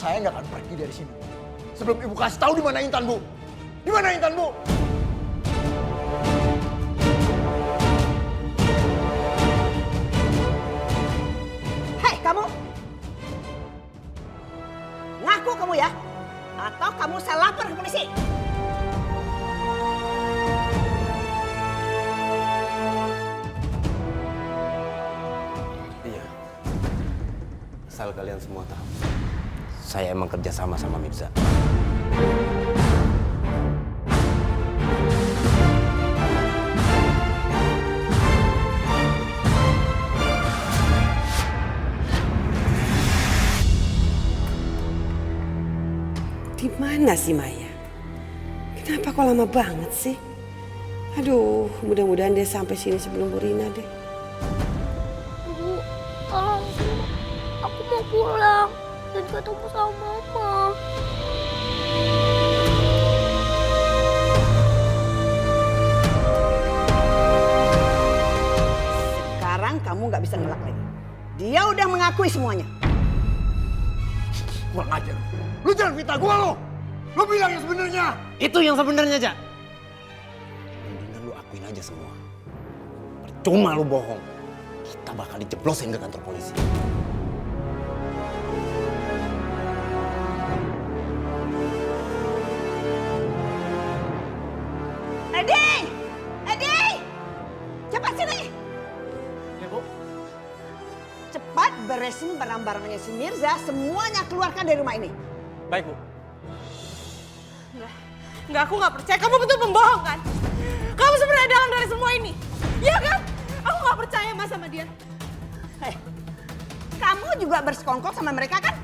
saya nggak akan pergi dari sini sebelum ibu kasih tahu di mana Intan, Bu. Di mana Intan, Bu? Hei, kamu! Ngaku kamu ya? Atau kamu saya lapor ke polisi? Iya. Asal kalian semua tahu. Saya emang kerja sama Mirza. Di mana sih Maya? Kenapa kok lama banget sih? Aduh, mudah-mudahan dia sampai sini sebelum Bu Rina deh. Bu, tolong Bu. Aku mau pulang dan ketemu sama Mama. Sekarang kamu nggak bisa nolak lagi. Dia udah mengakui semuanya. Kurang ajar. Lu jangan fitnah gua lo. Lu bilang yang sebenarnya. Itu yang sebenarnya, Jak. Mendingan lu akuin aja semua. Percuma lu bohong. Kita bakal dijeblosin ke kantor polisi. Edi! Edi! Cepat sini! Ya, Bu. Cepat beresin barang-barangnya si Mirza, semuanya keluarkan dari rumah ini. Baik, Bu. Enggak, aku nggak percaya. Kamu betul pembohong kan? Kamu sebenarnya dalam dari semua ini. Iya kan? Aku nggak percaya Mas sama dia. Hei, kamu juga bersekongkol sama mereka kan?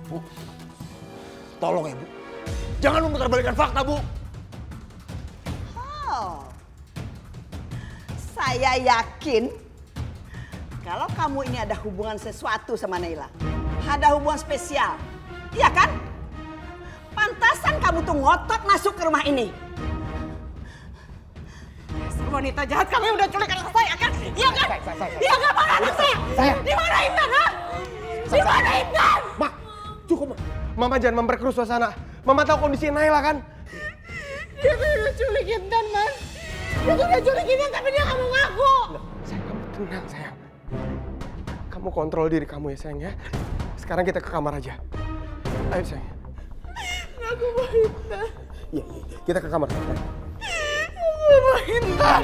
Bu, tolong ya, Bu. Jangan memutarbalikkan fakta, Bu. Oh, saya yakin kalau kamu ini ada hubungan sesuatu sama Naila. Ada hubungan spesial, iya kan? Pantasan kamu tuh ngotot masuk ke rumah ini. Wanita jahat, kamu udah culik anak saya kan? Iya kan? Iya nggak mana anak saya? Di mana Intan, ha? Di mana Intan? Ma, cukup, Ma. Mama jangan memperkeruh suasana. Mama tahu kondisi Naila kan? Dia tuh udah culik Intan, Mas. Dia tuh udah culik Intan, tapi dia nggak mau ngaku. Sayang, kamu tenang, sayang. Kamu kontrol diri kamu ya, sayang ya. Sekarang kita ke kamar aja. Ayo, sayang. Aku mau Intan. Iya, kita ke kamar. Sayang. Aku mau Intan.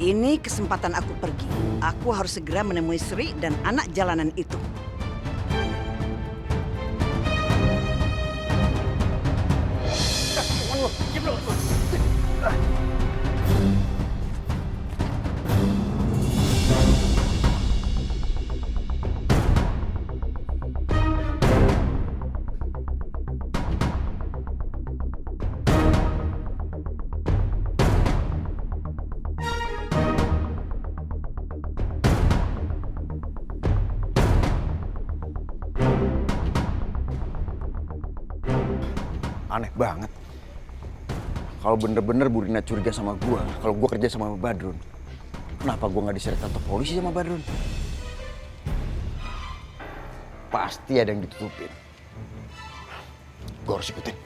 Ini kesempatan aku pergi. Aku harus segera menemui Sri dan anak jalanan itu. Aneh banget. Kalau bener-bener Bu Rina curiga sama gua, kalau gua kerja sama Badrun, kenapa gua nggak diseret kantor polisi sama Badrun? Pasti ada yang ditutupin. Gua harus ikutin.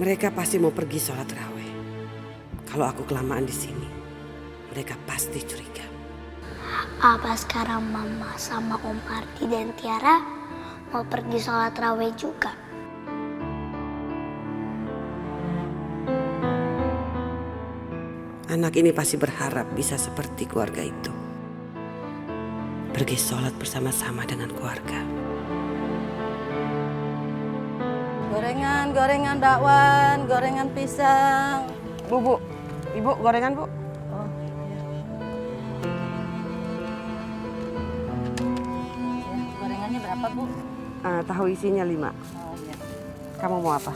Mereka pasti mau pergi sholat raweh. Kalau aku kelamaan di sini, mereka pasti curiga. Apa sekarang Mama sama Om Ardi dan Tiara mau pergi sholat raweh juga? Anak ini pasti berharap bisa seperti keluarga itu. Pergi sholat bersama-sama dengan keluarga. Gorengan bakwan, gorengan pisang. Bu, Ibu gorengan, Bu. Oh, iya. Gorengannya berapa, Bu? Tahu isinya 5. Oh, iya. Kamu mau apa?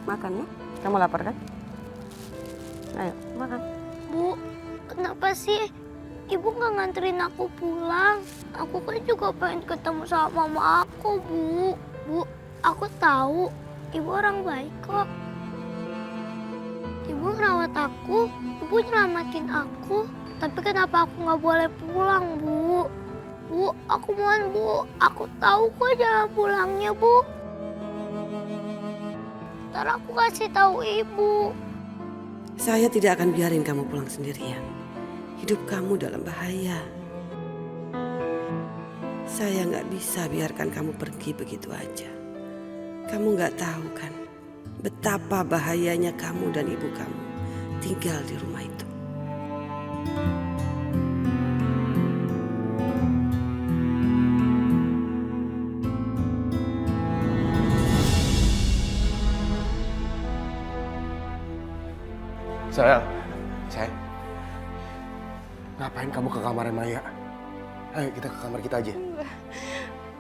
Makan ya. Kamu lapar kan? Ayo, makan. Bu, kenapa sih ibu nggak nganterin aku pulang? Aku kan juga pengen ketemu sama mama aku, Bu. Bu, aku tahu ibu orang baik kok. Ibu ngerawat aku, ibu nyelamatin aku. Tapi kenapa aku nggak boleh pulang, Bu? Bu, aku mohon, Bu. Aku tahu kok jalan pulangnya, Bu. Ntar aku kasih tahu ibu. Saya tidak akan biarin kamu pulang sendirian. Hidup kamu dalam bahaya. Saya nggak bisa biarkan kamu pergi begitu aja. Kamu nggak tahu kan betapa bahayanya kamu dan ibu kamu tinggal di rumah itu. Sayang, ngapain kamu ke kamarnya Maya? Ayo kita ke kamar kita aja.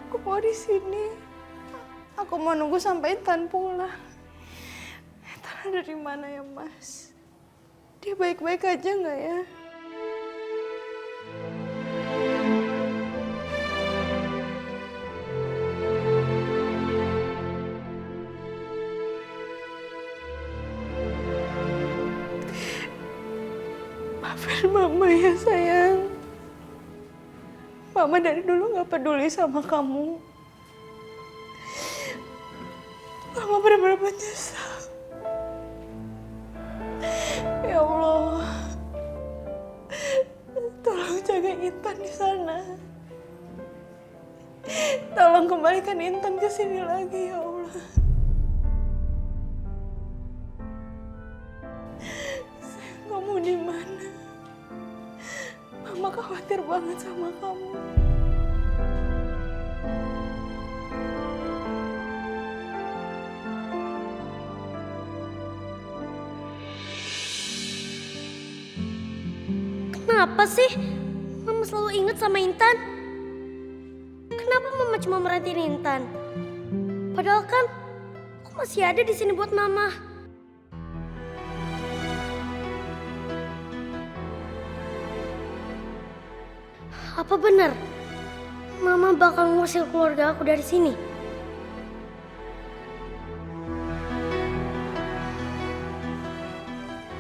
Aku mau di sini. Aku mau nunggu sampai Intan pulang. Intan ada di mana ya, Mas? Dia baik-baik aja nggak ya? Maafin Mama ya, sayang. Mama dari dulu nggak peduli sama kamu. Mama benar-benar menyesal. Ya Allah, tolong jaga Intan di sana. Tolong kembalikan Intan ke sini lagi, ya Allah. Sayang, kamu di mana? Mama khawatir banget sama kamu. Kenapa sih Mama selalu ingat sama Intan? Kenapa Mama cuma merhatiin Intan? Padahal kan aku masih ada di sini buat Mama. Apa benar Mama bakal ngusir keluarga aku dari sini?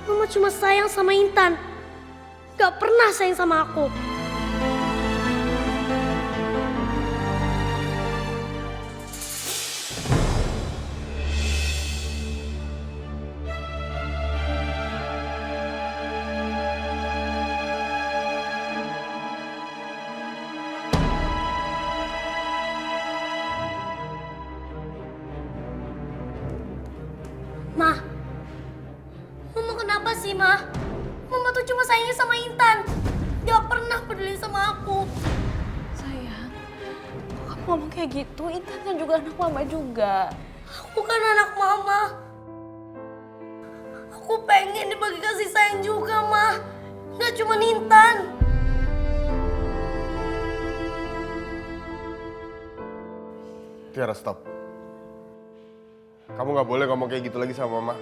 Mama cuma sayang sama Intan. Gak pernah sayang sama aku. Ma, Mama kenapa sih, Ma? Mama tuh cuma sayangnya sama Intan. Gak pernah peduli sama aku. Sayang, kok kamu ngomong kayak gitu? Intan kan juga anak Mama juga. Aku kan anak Mama. Aku pengen dibagi kasih sayang juga, Ma. Gak cuma Intan. Tiara, stop. Kamu nggak boleh ngomong kayak gitu lagi sama Mama.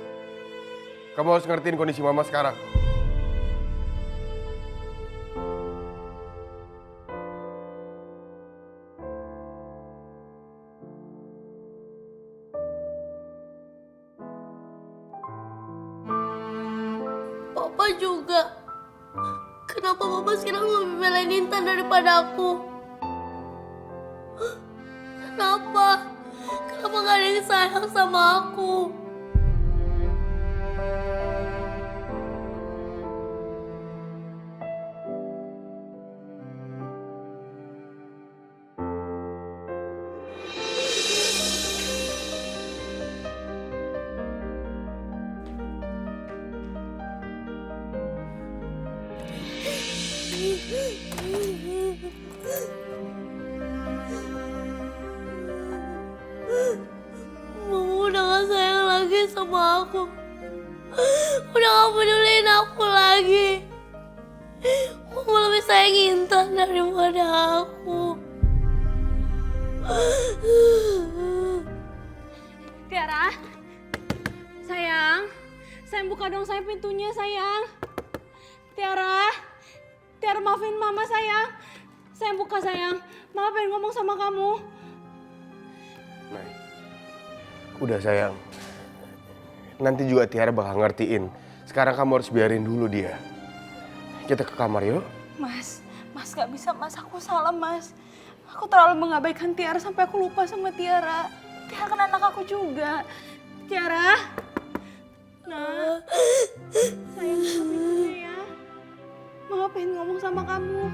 Kamu harus ngertiin kondisi Mama sekarang. Papa juga. Kenapa Papa sekarang lebih belain Intan daripada aku? Kenapa? Kenapa gak ada yang sayang sama aku? Mama udah gak sayang lagi sama aku. Udah gak peduliin aku lagi. Mama lebih sayang Intan daripada aku. Tiara, Sayang buka dong sayang pintunya sayang. Tiara, Tiara maafin mama sayang. Sayang buka sayang, mama pengen ngomong sama kamu. Mai, udah sayang. Nanti juga Tiara bakal ngertiin. Sekarang kamu harus biarin dulu dia. Kita ke kamar yuk. Mas gak bisa mas, aku salah mas. Aku terlalu mengabaikan Tiara sampai aku lupa sama Tiara. Tiara kan anak aku juga. Tiara, nah, sayang buka pintunya ya. Mama pengen ngomong sama kamu.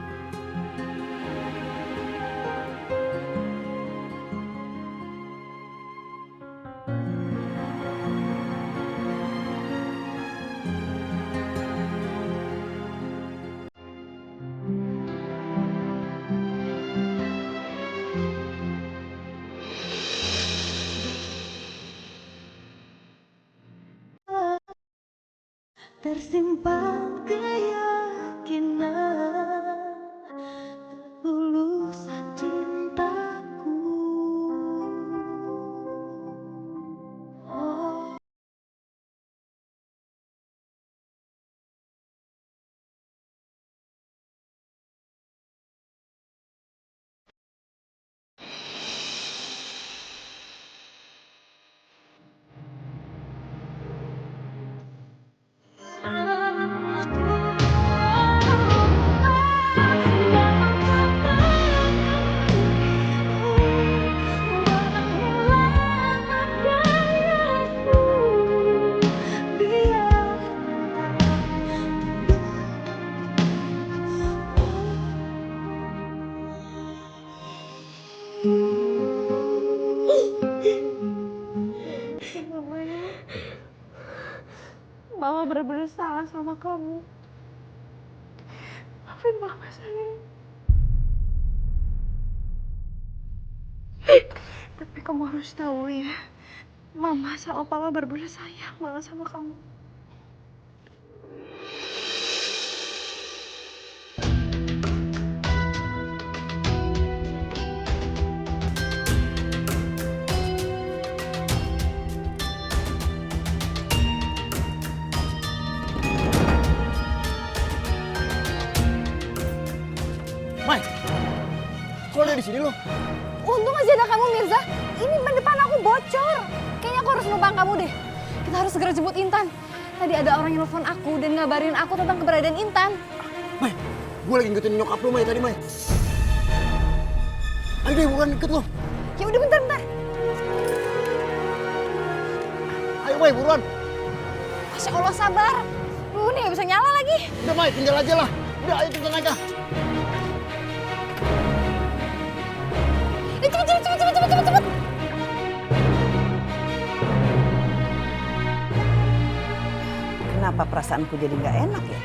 Tersimpan keyakinan ketulusan cintaku. Oh. Mama benar-benar salah sama kamu. Maafin Mama sayang. Tapi kamu harus tahu ya, Mama sama Papa benar-benar sayang banget sama kamu. Mai, kok ada di sini lo? Untung aja ada kamu Mirza. Ini ban depan aku bocor. Kayaknya aku harus numpang kamu deh. Kita harus segera jemput Intan. Tadi ada orang yang nelfon aku dan ngabarin aku tentang keberadaan Intan. Mai, gue lagi ngikutin nyokap lo Mai tadi Mai. Ayo deh, bukan ikut lo. Ya udah bentar. Ayo Mai, buruan. Masya Allah sabar. Nih gak bisa nyala lagi. Udah Mai, tinggal aja lah. Udah, ayo tinggal aja. Cepet. Kenapa perasaanku jadi nggak enak ya?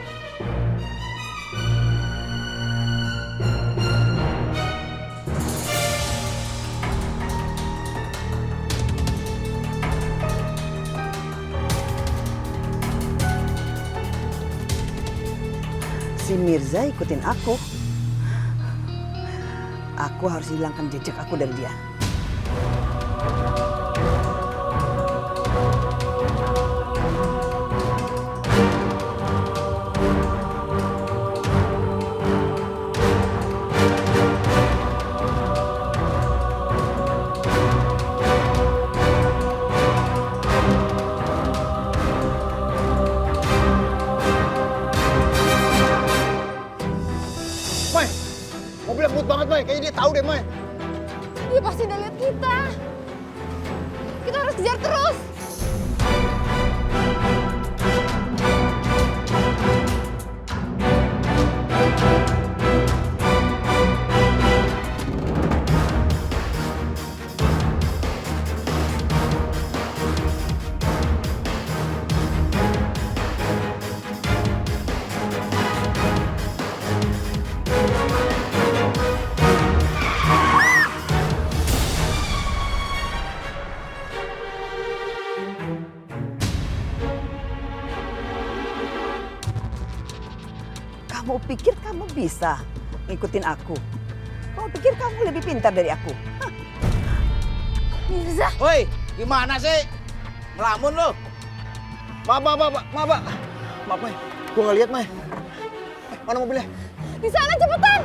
Si Mirza ikutin aku. Aku harus hilangkan jejak aku dari dia. Mai, mobilnya ngebut banget Mai. Kayaknya dia tahu deh Mai. Dia pasti udah lihat kita. Kita harus kejar terus. Kamu pikir kamu bisa ngikutin aku? Kamu pikir kamu lebih pintar dari aku? Hah? Mirza. Woi, gimana sih? Melamun lo? Maaf, Mai. Gue nggak lihat, Mai. Mana mobilnya? Di sana cepetan.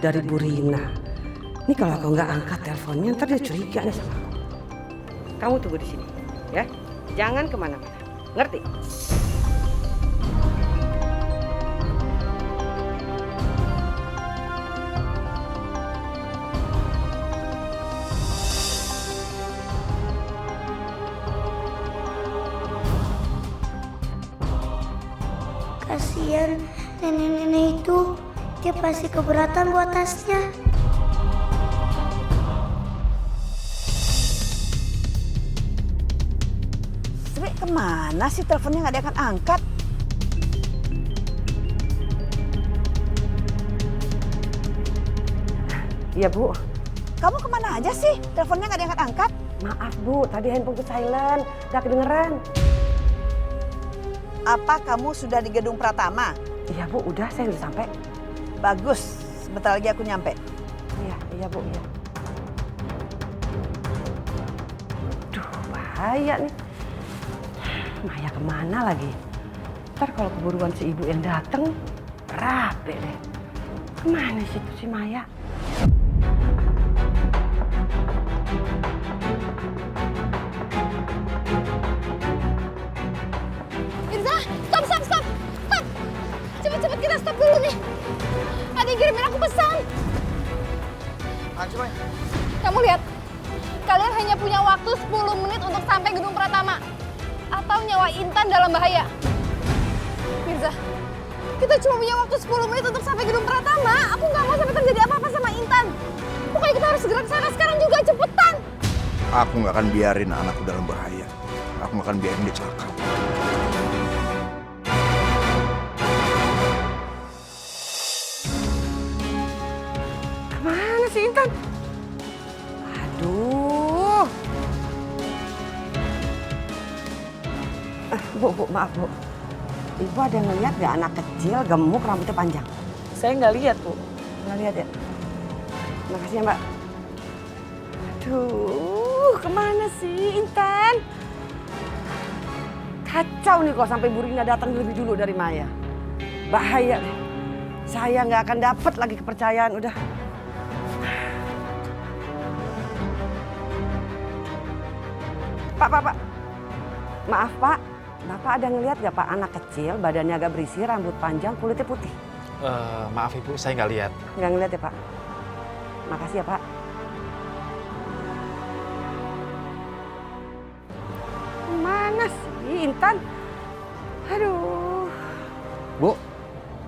Dari Bu Rina. Ini kalau aku nggak angkat teleponnya, ntar dia curiga nih sama aku. Kamu tunggu di sini, ya. Jangan kemana-mana. Ngerti? Kasihan nenek-nenek itu, dia pasti keberatan buat tasnya. Sri, kemana sih teleponnya nggak diangkat-angkat? Iya, Bu. Kamu kemana aja sih? Teleponnya nggak diangkat-angkat? Maaf, Bu. Tadi handphone ku silent. Nggak kedengeran. Apa kamu sudah di gedung Pratama? Iya, Bu. Udah, saya udah sampai. Bagus, sebentar lagi aku nyampe. Iya, Bu. Iya. Duh, bahaya nih. Maya kemana lagi? Ntar kalau keburuan si ibu yang dateng, berabe deh. Kemana sih tuh si Maya? Mirza, stop. Cepet-cepet kita stop dulu nih. Ada yang kirimin aku pesan. Anjir, Mai. Kamu lihat, kalian hanya punya waktu 10 menit untuk sampai gedung Pratama. Atau nyawa Intan dalam bahaya. Mirza, kita cuma punya waktu 10 menit untuk sampai gedung Pratama. Aku nggak mau sampai terjadi apa-apa sama Intan. Pokoknya kita harus segera ke sana sekarang juga, cepetan. Aku nggak akan biarin anakku dalam bahaya. Aku nggak akan biarin dia celaka. Kemana si Intan? Aduh. Bu, maaf, Bu. Ibu ada ngeliat gak anak kecil, gemuk, rambutnya panjang? Saya nggak lihat, Bu. Nggak lihat ya? Makasih ya, Mbak. Aduh, kemana sih Intan? Kacau nih kok sampai Bu Rina datang lebih dulu dari Maya. Bahaya nih. Saya nggak akan dapat lagi kepercayaan, udah. Pak. Maaf, Pak. Bapak ada ngelihat gak Pak anak kecil, badannya agak berisi, rambut panjang, kulitnya putih? Maaf Ibu, saya nggak lihat. Nggak ngelihat ya, Pak? Makasih ya, Pak. Mana sih Intan? Aduh. Bu,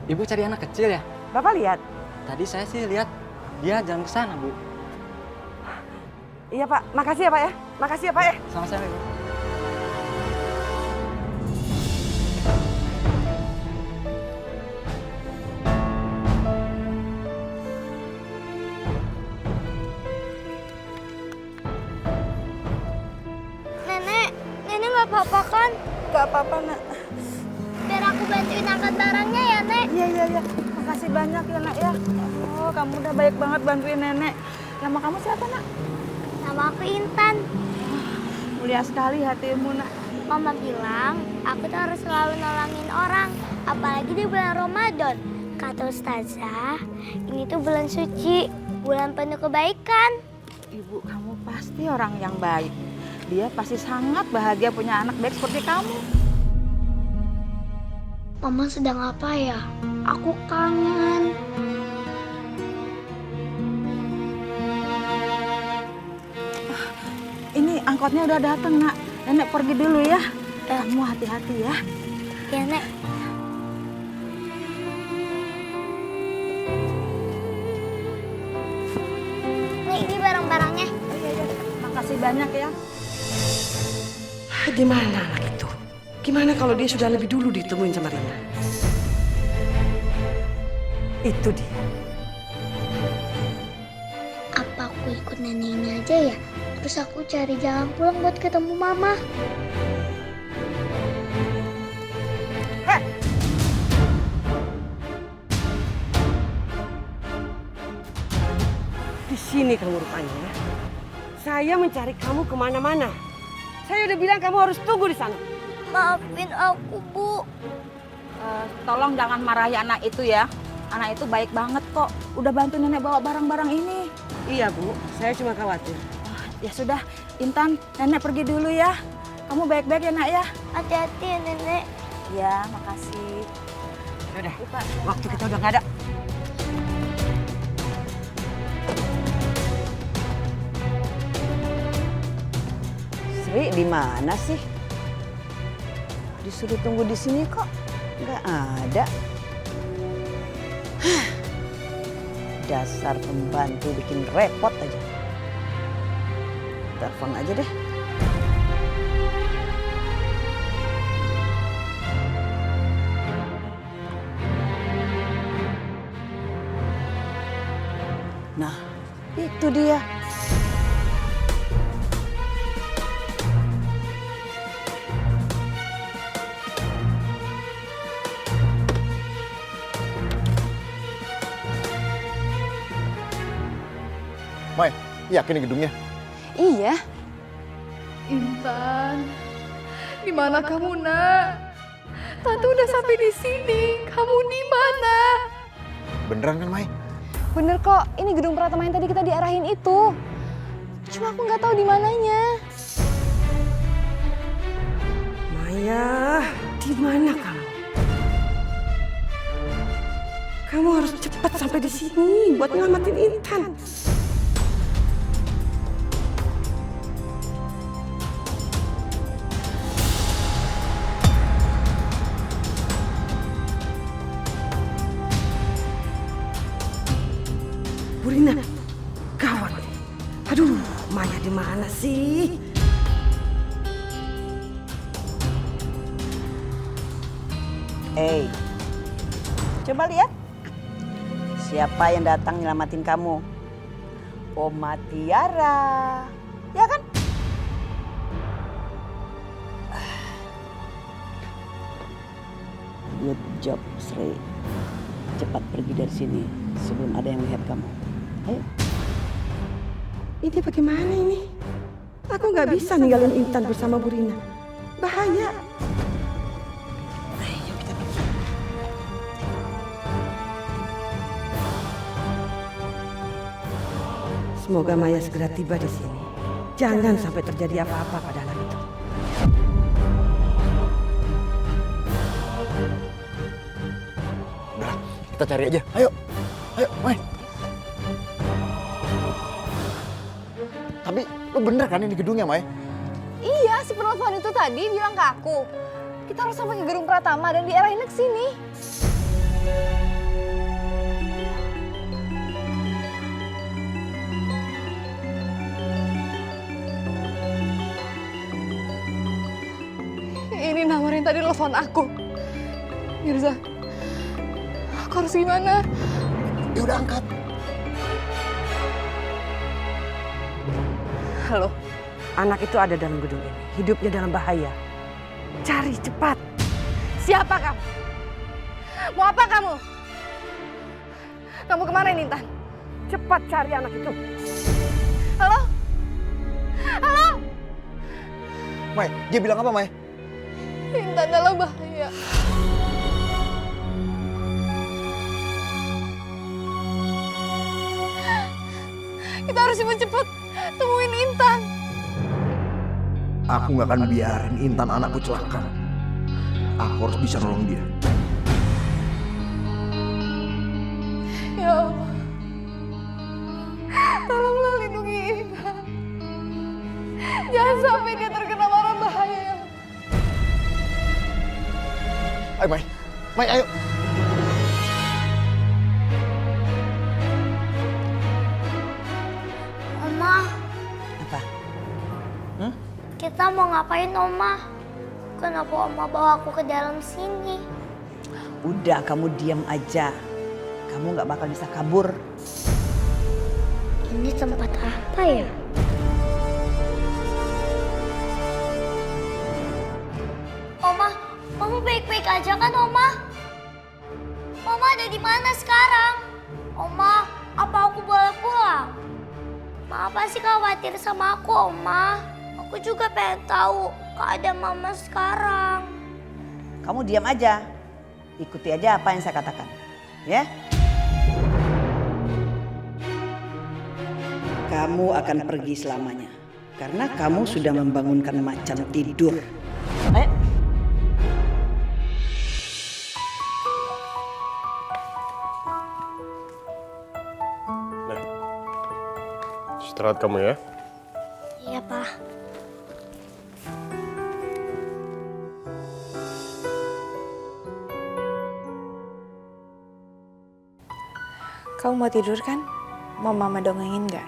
Ibu cari anak kecil ya? Bapak lihat? Tadi saya sih lihat dia jalan ke sana, Bu. Iya, Pak. Makasih ya, Pak ya. Makasih ya, Pak ya. Sama-sama, Ibu. Nenek nggak apa-apa kan? Gak apa-apa, Nak. Biar aku bantuin angkat barangnya ya, Nek. Iya. Makasih banyak ya, Nak ya. Oh, kamu udah baik banget bantuin nenek. Nama kamu siapa, Nak? Nama aku Intan. Mulia sekali hatimu, Nak. Mama bilang aku tuh harus selalu nolongin orang, apalagi di bulan Ramadan. Kata Ustazah, ini tuh bulan suci, bulan penuh kebaikan. Ibu kamu pasti orang yang baik. Dia pasti sangat bahagia punya anak baik seperti kamu. Mama sedang apa ya? Aku kangen. Ini angkotnya udah datang, Nak. Nenek pergi dulu ya. Kamu hati-hati ya. Ya, Nek. Nih, ini barang-barangnya. Makasih banyak ya. Di mana anak itu? Gimana kalau dia sudah lebih dulu ditemuin sama Rina? Itu dia. Apa aku ikut nenek ini aja ya? Terus aku cari jalan pulang buat ketemu Mama. sini kamu rupanya ya. Saya mencari kamu kemana-mana. Saya udah bilang kamu harus tunggu di sana. Maafin aku, Bu. Tolong jangan marahi anak itu ya. Anak itu baik banget kok. Udah bantu nenek bawa barang-barang ini. Iya Bu, saya cuma khawatir. Ya sudah, Intan, nenek pergi dulu ya. Kamu baik-baik ya nak ya. Hati-hati ya, Nenek. Ya, makasih. Udah, waktu kita udah nggak ada. Sri di mana sih? Disuruh tunggu di sini kok nggak ada. Dasar pembantu bikin repot aja. Telepon aja deh. Nah, itu dia. Mai, yakin ini gedungnya? Iya. Intan, di mana kamu, Nak? Tante udah sampai di sini. Kamu di mana? Beneran kan, Mai? Bener kok, ini gedung Pratama yang tadi kita diarahin itu. Cuma aku nggak tahu di mananya. Maya, di mana kamu? Kamu harus cepat sampai di sini buat nyelamatin Intan. Burina, gawat. Aduh, Maya di mana sih? Coba lihat. Siapa yang datang nyelamatin kamu? Oma Tiara. Ya kan? Good job, Sri. Cepat pergi dari sini sebelum ada yang lihat kamu. Ayo. Ini bagaimana ini? Aku nggak bisa ninggalin Intan bersama Burina. Bahaya. Ayo kita pergi. Semoga Maya segera tiba di sini. Jangan sampai terjadi apa-apa pada anak itu. Udah, kita cari aja. Ayo, ayo, Mai. Tapi lu bener kan ini gedungnya, Mai? Iya, si penelpon itu tadi bilang ke aku. Kita harus sampai ke gedung Pratama dan diarahin ke sini. Ini nomor yang tadi telepon aku. Mirza, aku harus gimana? Ya udah angkat. Halo, anak itu ada dalam gedung ini. Hidupnya dalam bahaya. Cari cepat. Siapa kamu? Mau apa kamu? Kamu kemana, Intan? Cepat cari anak itu. Halo? Halo? Mai, dia bilang apa, Mai? Intan dalam bahaya. Kita harus cepat-cepat temuin Intan. Aku nggak akan biarin Intan anakku celaka. Aku harus bisa nolong dia. Ya Allah. Tolonglah lindungi Intan. Jangan sampai dia terkena mara bahaya. Ayo, Mai. Mai, ayo. Oma, Apa? kita mau ngapain, Oma? Kenapa Oma bawa aku ke dalam sini? Udah, kamu diam aja. Kamu nggak bakal bisa kabur. Ini tempat apa ya? Oma baik-baik aja kan, Oma? Oma ada di mana sekarang? Oma, apa aku boleh pulang? Ma pasti khawatir sama aku, Oma. Aku juga pengen tahu keadaan Mama sekarang. Kamu diam aja. Ikuti aja apa yang saya katakan. Ya? Kamu akan pergi selamanya. Karena kamu sudah membangunkan macan tidur. Ayo. Nah, istirahat kamu ya. Iya, Pak. Kamu mau tidur kan? Mau Mama dongengin nggak?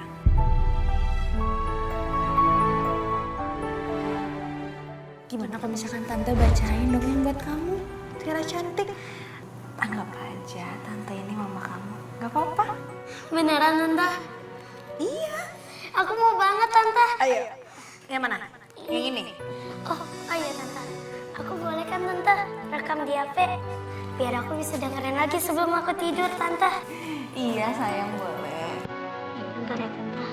Gimana kalau misalkan Tante bacain dongeng buat kamu? Tiara cantik. Anggap aja Tante ini Mama kamu. Gak apa-apa. Beneran, Tante? Iya. Aku mau banget, Tante. Ayo. Yang mana? Yang ini? Oh, ayo, Tante. Aku boleh kan, Tante? Rekam di HP. Biar aku bisa dengerin lagi sebelum aku tidur, Tante. Iya, sayang, boleh. Bentar ya, Tante.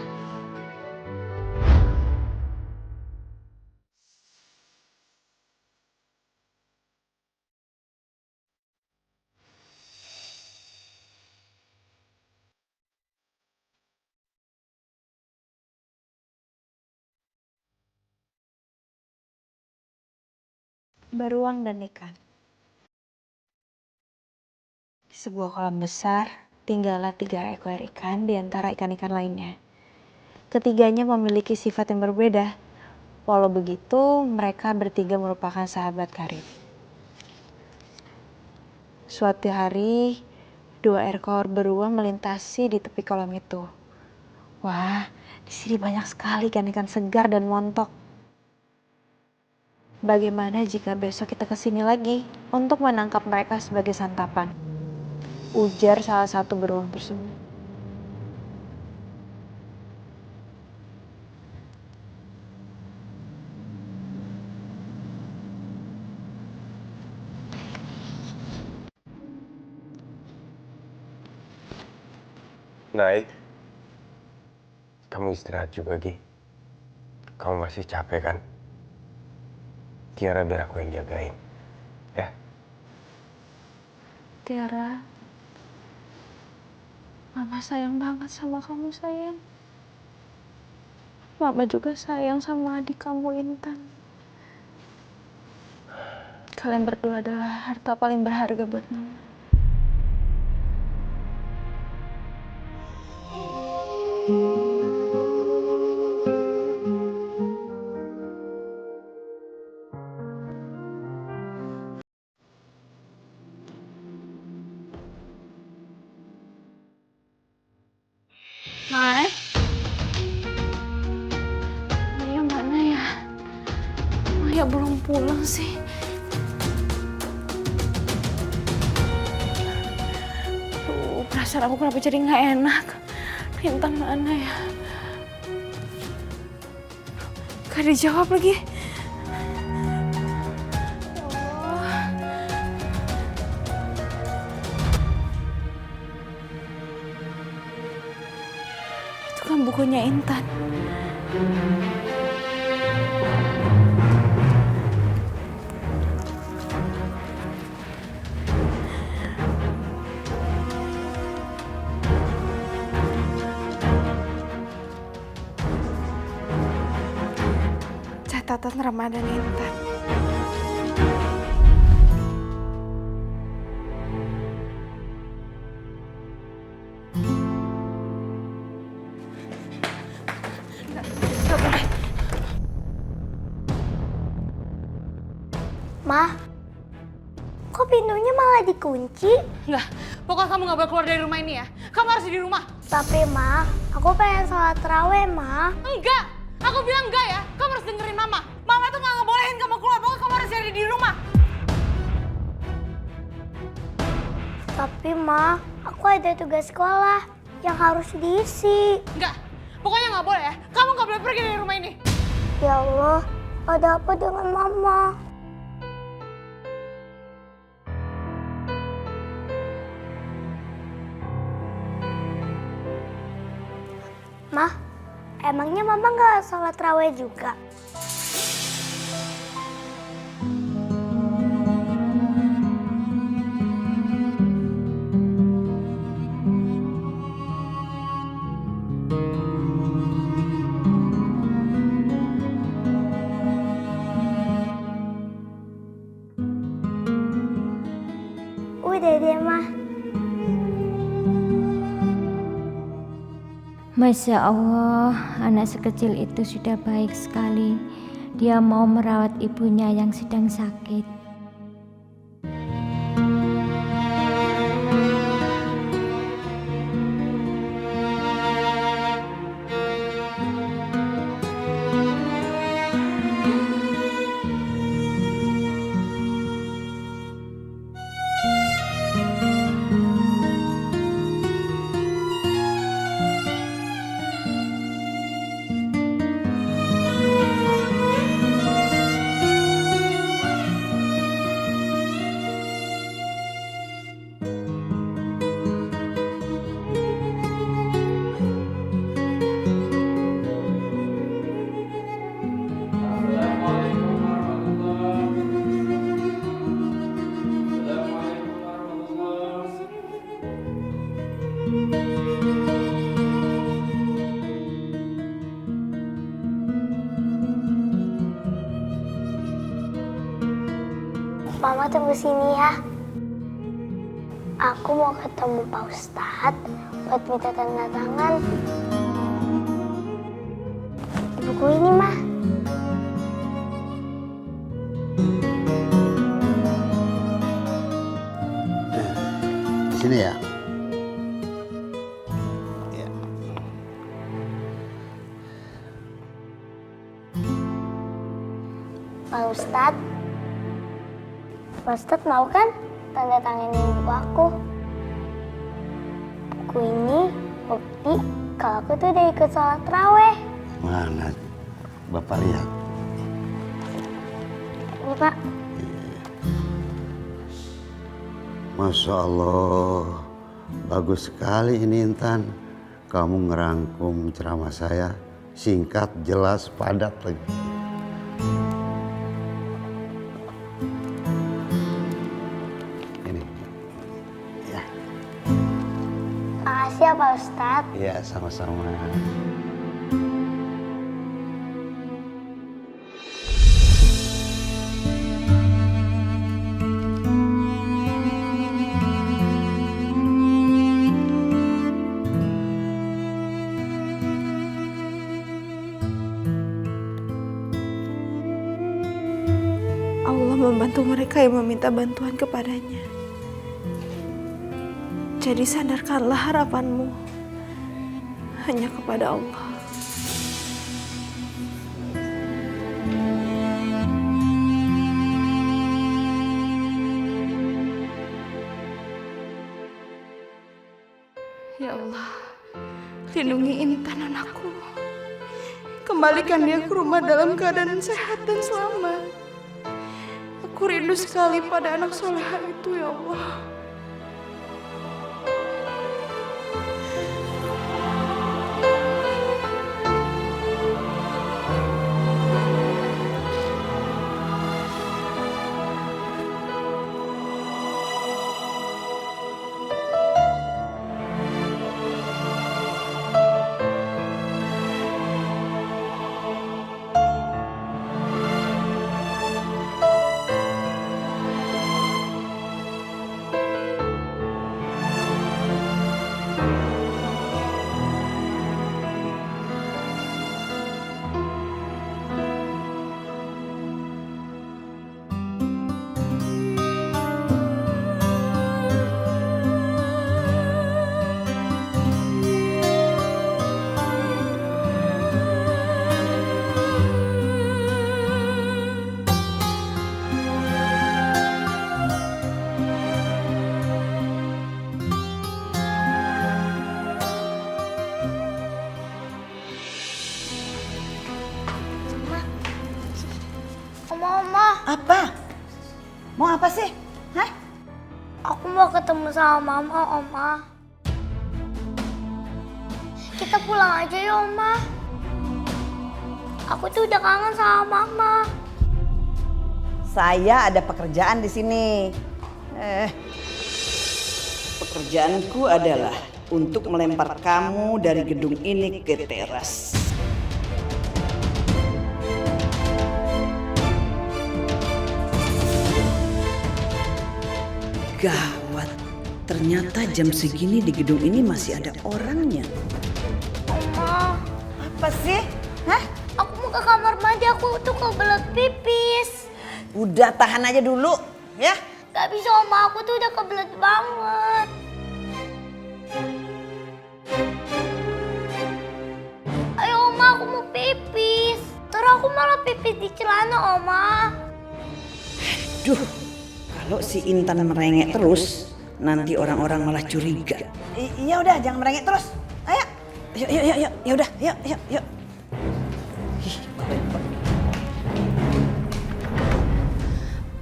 Beruang dan ikan. Di sebuah kolam besar, tinggallah 3 ekor ikan di antara ikan-ikan lainnya. Ketiganya memiliki sifat yang berbeda. Walau begitu, mereka bertiga merupakan sahabat karib. Suatu hari, 2 ekor beruang melintasi di tepi kolam itu. Wah, di sini banyak sekali ikan-ikan segar dan montok. Bagaimana jika besok kita kesini lagi untuk menangkap mereka sebagai santapan? Ujar salah satu beruang tersebut. Nay, kamu istirahat juga, Gi. Kamu masih capek kan? Tiara biar aku yang jagain. Ya? Tiara, Mama sayang banget sama kamu, sayang. Mama juga sayang sama adik kamu, Intan. Kalian berdua adalah harta paling berharga buat Mama. Mai, Maya mana ya? Maya belum pulang sih. Duh, perasaan aku kenapa jadi nggak enak? Intan mana ya? Gak dijawab lagi. Itu kan bukunya Intan. Catatan Ramadan Intan. Ma, kok pintunya malah dikunci? Enggak, pokoknya kamu nggak boleh keluar dari rumah ini ya. Kamu harus di rumah. Tapi Ma, aku pengen sholat tarawih, Ma. Enggak, aku bilang enggak ya. Kamu harus dengerin Mama. Mama tuh nggak ngebolehin kamu keluar. Pokoknya kamu harus ada di rumah. Tapi Ma, aku ada tugas sekolah yang harus diisi. Enggak, pokoknya nggak boleh ya. Kamu nggak boleh pergi dari rumah ini. Ya Allah, ada apa dengan Mama? Ma, Emangnya Mama nggak sholat raweh juga? Udah deh, Mah. Masya Allah, anak sekecil itu sudah baik sekali. Dia mau merawat ibunya yang sedang sakit. Mama tunggu sini ya. Aku mau ketemu Pak Ustadz buat minta tanda tangan di buku ini, Mah. Di sini ya. Pak Ustadz. Pak Ustadz mau kan tanda tanganin buku aku? Buku ini bukti kalau aku tuh udah ikut sholat raweh. Mana? Bapak lihat. Ini, Pak. Masya Allah, bagus sekali ini Intan. Kamu ngerangkum ceramah saya, singkat, jelas, padat lagi. Makasih ya Pak Ustadz. Iya, sama-sama. Allah membantu mereka yang meminta bantuan kepadanya. Jadi sandarkanlah harapanmu hanya kepada Allah. Ya Allah, lindungi Intan anakku. Kembalikan dia ke rumah dalam keadaan sehat dan selamat. Aku rindu sekali pada anak soleha itu, ya Allah. Apa? Mau apa sih? Hah? Aku mau ketemu sama Mama, Oma. Kita pulang aja ya, Oma. Aku tuh udah kangen sama Mama. Saya ada pekerjaan di sini. Pekerjaanku adalah untuk melempar kamu dari gedung ini ke teras. Gawat, ternyata jam segini di gedung ini masih ada orangnya. Oma, Apa sih? Hah? aku mau ke kamar mandi, aku tuh kebelet pipis. Udah tahan aja dulu, ya. Gak bisa Oma, aku tuh udah kebelet banget. Ayo Oma, aku mau pipis. Terus aku malah pipis di celana Oma. Duh, kalau si Intan merengek terus, nanti orang-orang malah curiga. Iya udah, jangan merengek terus. Ayo, yuk, ya udah, yuk.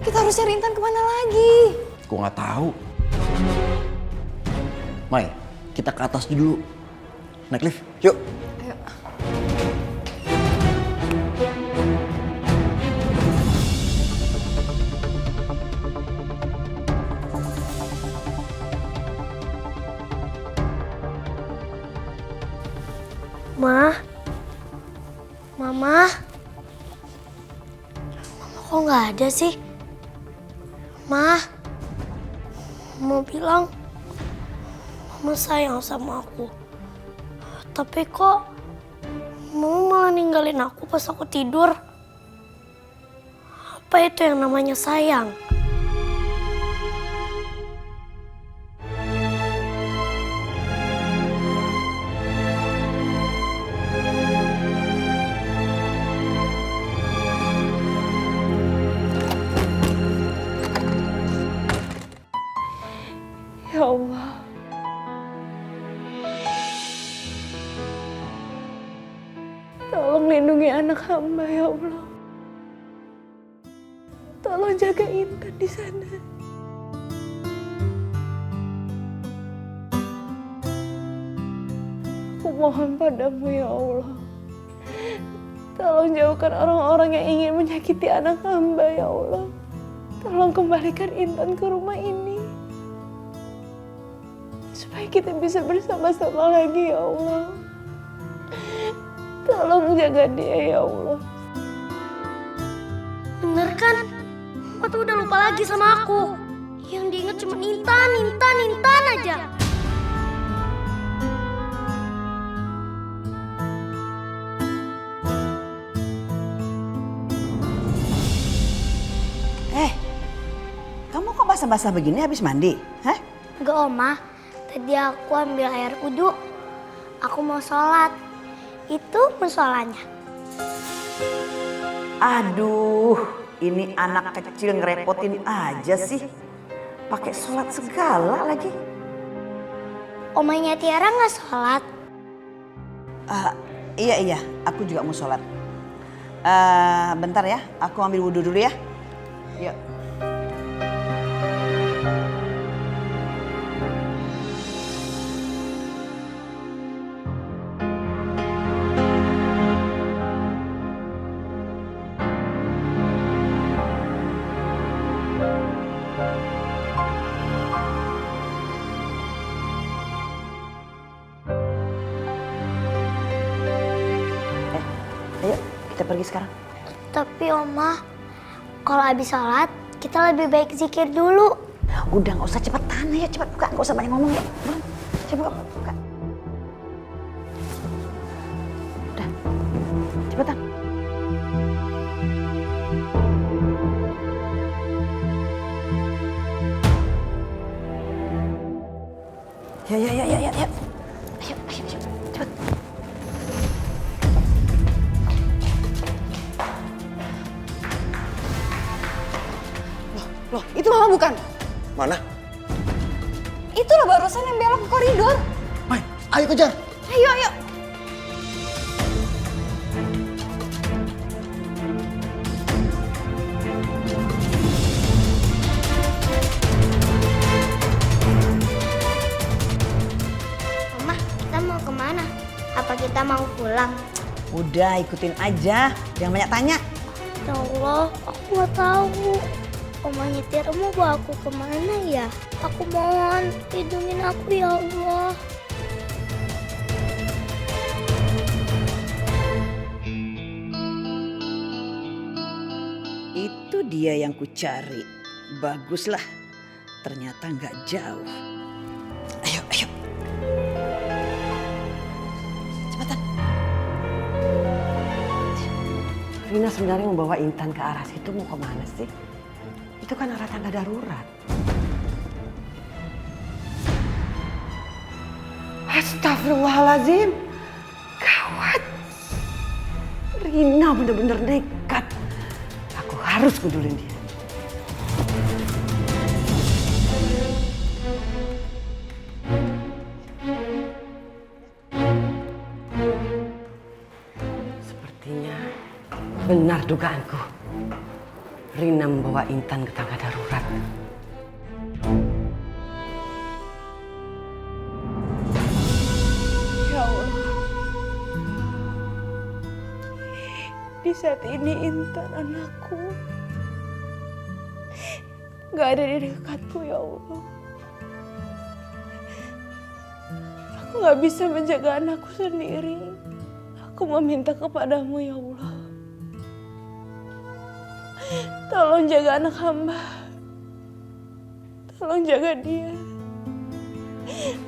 Kita harus cari Intan kemana lagi? Gue nggak tahu. Mai, kita ke atas dulu. Naik lift, yuk. Ayo. Mama, Mama kok nggak ada sih? Mau bilang Mama sayang sama aku, tapi kok Mama malah ninggalin aku pas aku tidur. Apa itu yang namanya sayang? Ya Allah. Tolong lindungi anak hamba ya Allah. Tolong jaga Intan di sana. Aku mohon padamu ya Allah. Tolong jauhkan orang-orang yang ingin menyakiti anak hamba ya Allah. Tolong kembalikan Intan ke rumah ini. Supaya kita bisa bersama-sama lagi ya Allah. Tolong jaga dia ya Allah. Bener kan? Mama tuh udah lupa lagi sama aku. Yang diinget cuma Intan aja. Kamu kok basah-basah begini habis mandi? Hah? Enggak Oma, tadi aku ambil air wudhu. Aku mau sholat. Itu musolanya. Aduh, ini anak kecil ngerepotin aja sih. Pakai sholat segala lagi. Omanya Tiara nggak sholat? Iya, aku juga mau sholat. Bentar ya, aku ambil wudhu dulu ya. Yuk. Ayo, kita pergi sekarang. Tapi Oma, kalau habis sholat, kita lebih baik zikir dulu. Udah, nggak usah cepetan ya, cepet buka. Nggak usah banyak ngomong ya. Coba buka. Udah, cepetan. Ya. Ayo, cepet. Loh, itu Mama bukan? Mana? Itulah barusan yang belok ke koridor. Mai, ayo kejar. Ayo. Mama, kita mau kemana? Apa kita mau pulang? Udah ikutin aja, jangan banyak tanya. Ya Allah, aku nggak tahu. Omanya Tiara mau bawa aku kemana ya? Aku mohon, lindungin aku ya Allah. Itu dia yang ku cari. Baguslah, ternyata nggak jauh. Ayo, ayo. Cepetan. Rina sebenarnya membawa Intan ke arah situ mau kemana sih? Itu kan arah tangga darurat. Astagfirullahaladzim. Gawat. Rina bener-bener nekat. Aku harus kudulin dia. Sepertinya benar dugaanku. Rina membawa Intan ke tangga darurat. Ya Allah. Di saat ini Intan anakku gak ada di dekatku ya Allah. Aku gak bisa menjaga anakku sendiri. Aku meminta kepadamu ya Allah. Tolong jaga anak hamba. Tolong jaga dia.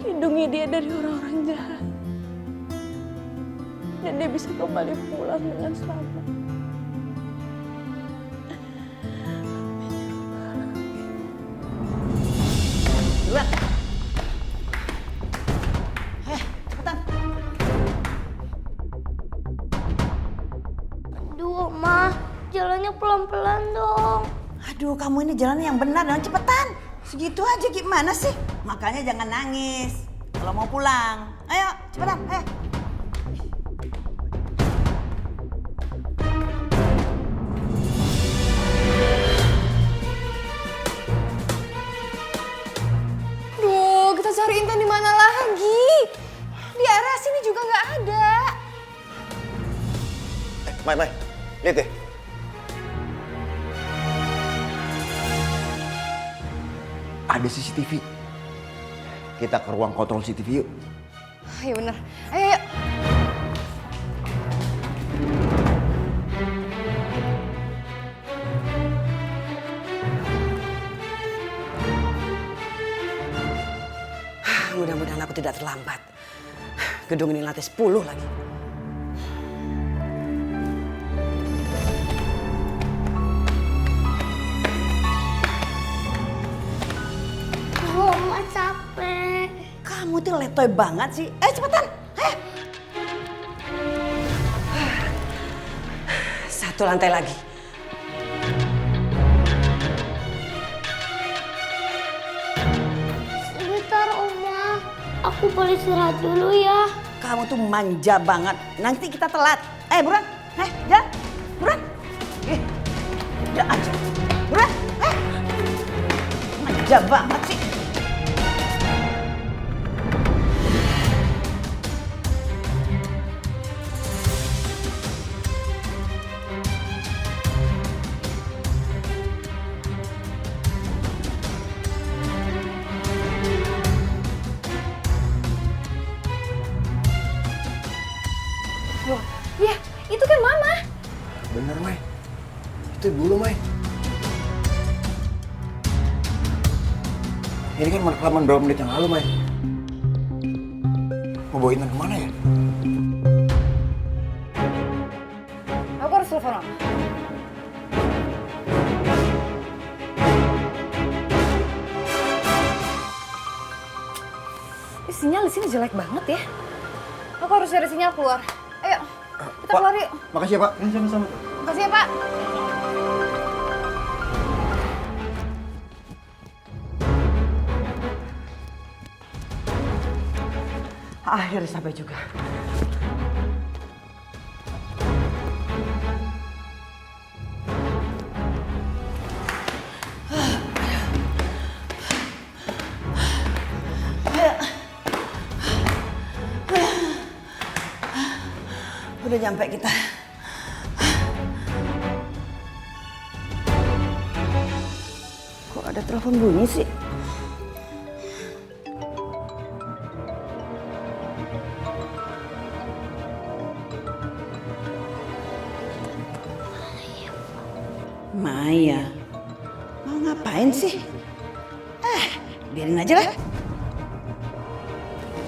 Lindungi dia dari orang-orang jahat. Dan dia bisa kembali pulang dengan selamat. Duluan. Cepetan. Aduh, Ma, jalannya pelan-pelan dong. Aduh, kamu ini jalan yang benar dan cepetan. Segitu aja gimana sih? Makanya jangan nangis. Kalau mau pulang, ayo cepetan. Duh, kita cari Intan di mana lagi? Di area sini juga nggak ada. Mai, lihat deh. Ada CCTV. Kita ke ruang kontrol CCTV yuk. Iya bener. Ayo. Mudah-mudahan aku tidak terlambat. Gedung ini lantai 10 lagi. Oh, Ma capek. Kamu tuh letoy banget sih. Cepetan. Satu lantai lagi. Sebentar, Oma. Aku boleh istirahat dulu ya. Kamu tuh manja banget. Nanti kita telat. Buruan. Ya. Buruan. Udah aja. Buruan. Manja banget sih. Ya, itu kan Mama. Bener, Mai. Itu ibu lo, Mai. Ini kan rekaman berapa menit yang lalu, Mai. Mau bawa Intan kemana ya? Aku harus telepon Mama. Sinyal di sini jelek banget ya. Aku harus cari sinyal keluar. Ayo, kita keluar yuk. Makasih ya, Pak. Sama-sama. Makasih ya, Pak. Akhirnya sampai juga. Udah nyampe kita. Kok ada telepon bunyi sih? Maya, mau ngapain sih? Biarin aja lah.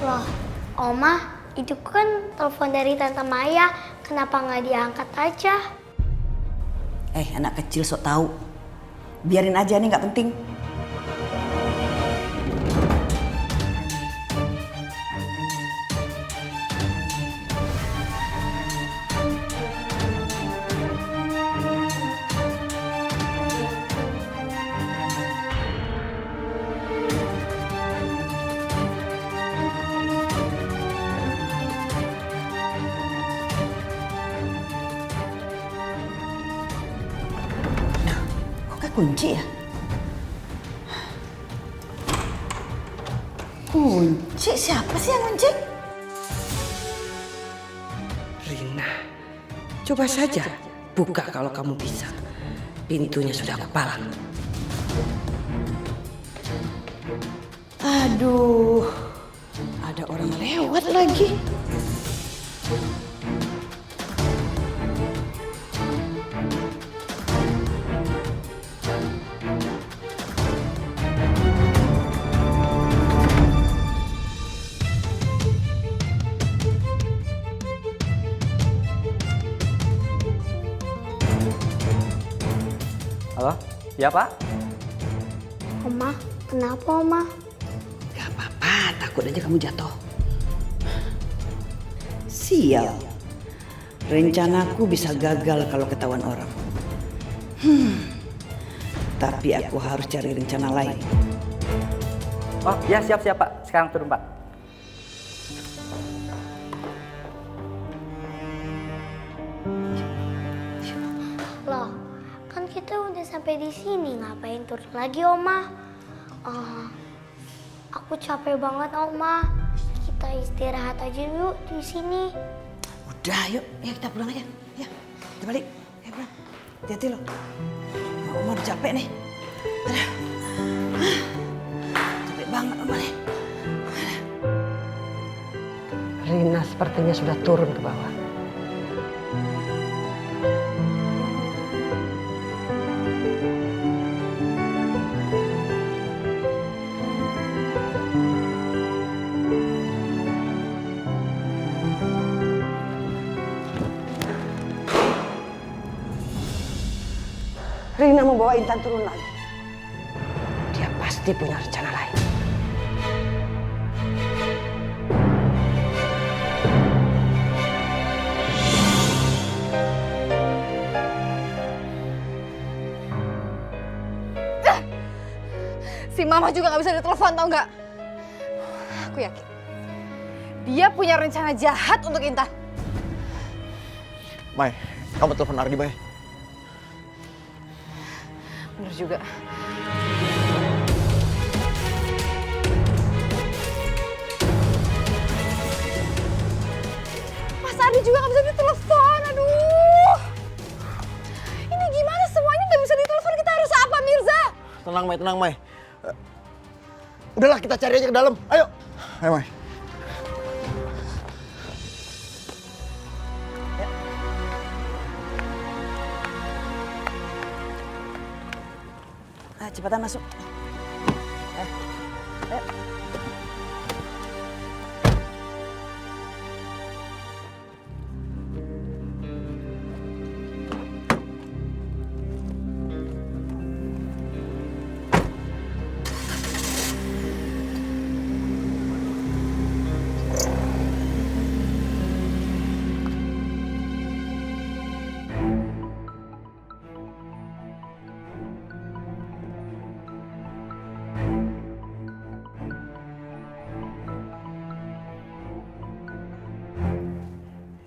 Loh, Oma, itu kan telepon dari Tante Maya. Kenapa nggak diangkat aja? Anak kecil sok tahu. Biarin aja nih, nggak penting. Kunci ya? Kunci? Siapa sih yang kunci? Rina, coba saja buka kalau kamu bisa. Pintunya sudah aku palang. Aduh, ada orang lewat lagi. Halo? Ya, Pak? Oma, kenapa Oma? Gak apa-apa, takut aja kamu jatuh. Sial. Rencanaku bisa gagal kalau ketahuan orang. Tapi aku harus cari rencana lain. Oh, ya siap-siap, Pak. Sekarang turun, Pak. Loh, kan kita udah sampai di sini. Ngapain turun lagi, Oma? Aku capek banget, Oma. Kita istirahat aja yuk di sini. Udah, yuk. Ya kita pulang aja. Ya, kita balik. Ya pulang. Hati-hati loh. Oma udah capek nih. Aduh. Capek banget Oma nih. Rina sepertinya sudah turun ke bawah. Rina mau bawa Intan turun lagi. Dia pasti punya rencana lain. Si Mama juga gak bisa ditelepon, tau gak? Aku yakin dia punya rencana jahat untuk Intan. Mai, kamu telepon Ardi, Mai. Bener juga. Mas Ardi juga gak bisa ditelepon, aduh. Ini gimana semuanya gak bisa ditelepon, kita harus apa, Mirza? Tenang, Mai, tenang, Mai. Udahlah, kita cari aja ke dalam. Ayo. Ayo, Mai. Cepatan masuk. Ayo.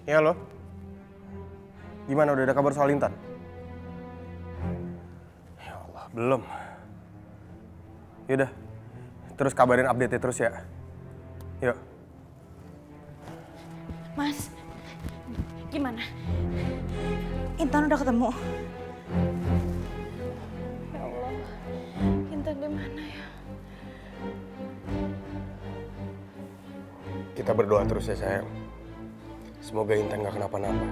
Ya halo? Gimana, udah ada kabar soal Intan? Ya Allah, belum. Yaudah, terus kabarin update-nya terus ya. Yuk. Mas, gimana? Intan udah ketemu. Ya Allah, Intan di mana ya? Kita berdoa terus ya sayang. Semoga Intan gak kenapa-napa.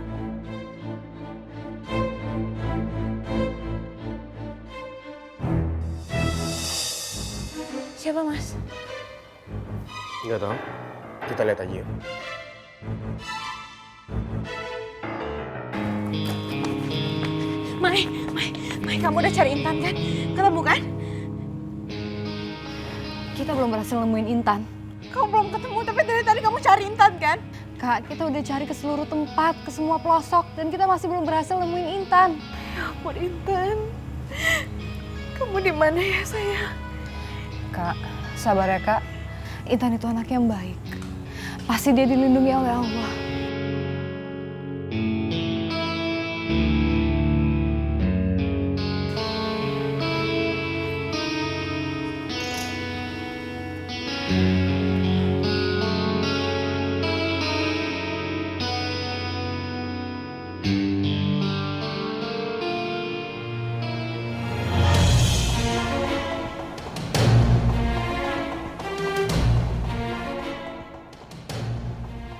Siapa Mas? Nggak tahu. Kita lihat aja yuk. Mai, kamu udah cari Intan kan? Ketemu kan? Kita belum berhasil nemuin Intan. Kamu belum ketemu, tapi dari tadi kamu cari Intan kan? Kak, kita udah cari ke seluruh tempat, ke semua pelosok, dan kita masih belum berhasil nemuin Intan. Ya ampun Intan. Kamu di mana ya sayang? Kak, sabar ya Kak. Intan itu anak yang baik. Pasti dia dilindungi oleh Allah.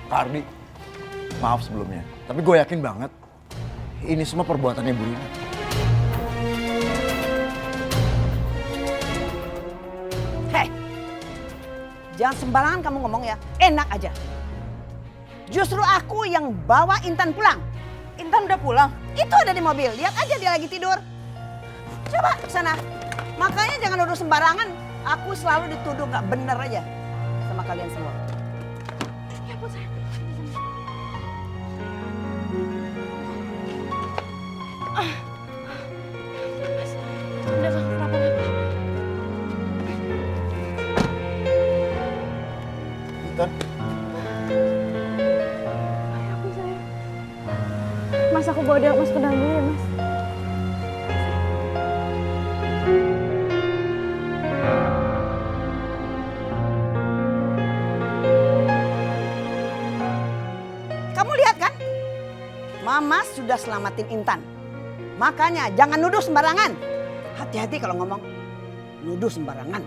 Kak Ardi, maaf sebelumnya. Tapi gue yakin banget ini semua perbuatannya Bu Rina. Hei, jangan sembarangan kamu ngomong ya. Enak aja. Justru aku yang bawa Intan pulang. Intan udah pulang? Itu ada di mobil. Lihat aja dia lagi tidur. Coba ke sana. Makanya jangan nuduh sembarangan. Aku selalu dituduh gak bener aja sama kalian semua. Ya ampun sayang. Mas, udah gak kenapa-napa. Intan, Ya ampun sayang. Mas, aku bawa dia masuk ke dalam dulu ya Mas. Kamu lihat kan? Mama sudah selamatin Intan. Makanya jangan nuduh sembarangan. Hati-hati kalau ngomong. Nuduh sembarangan.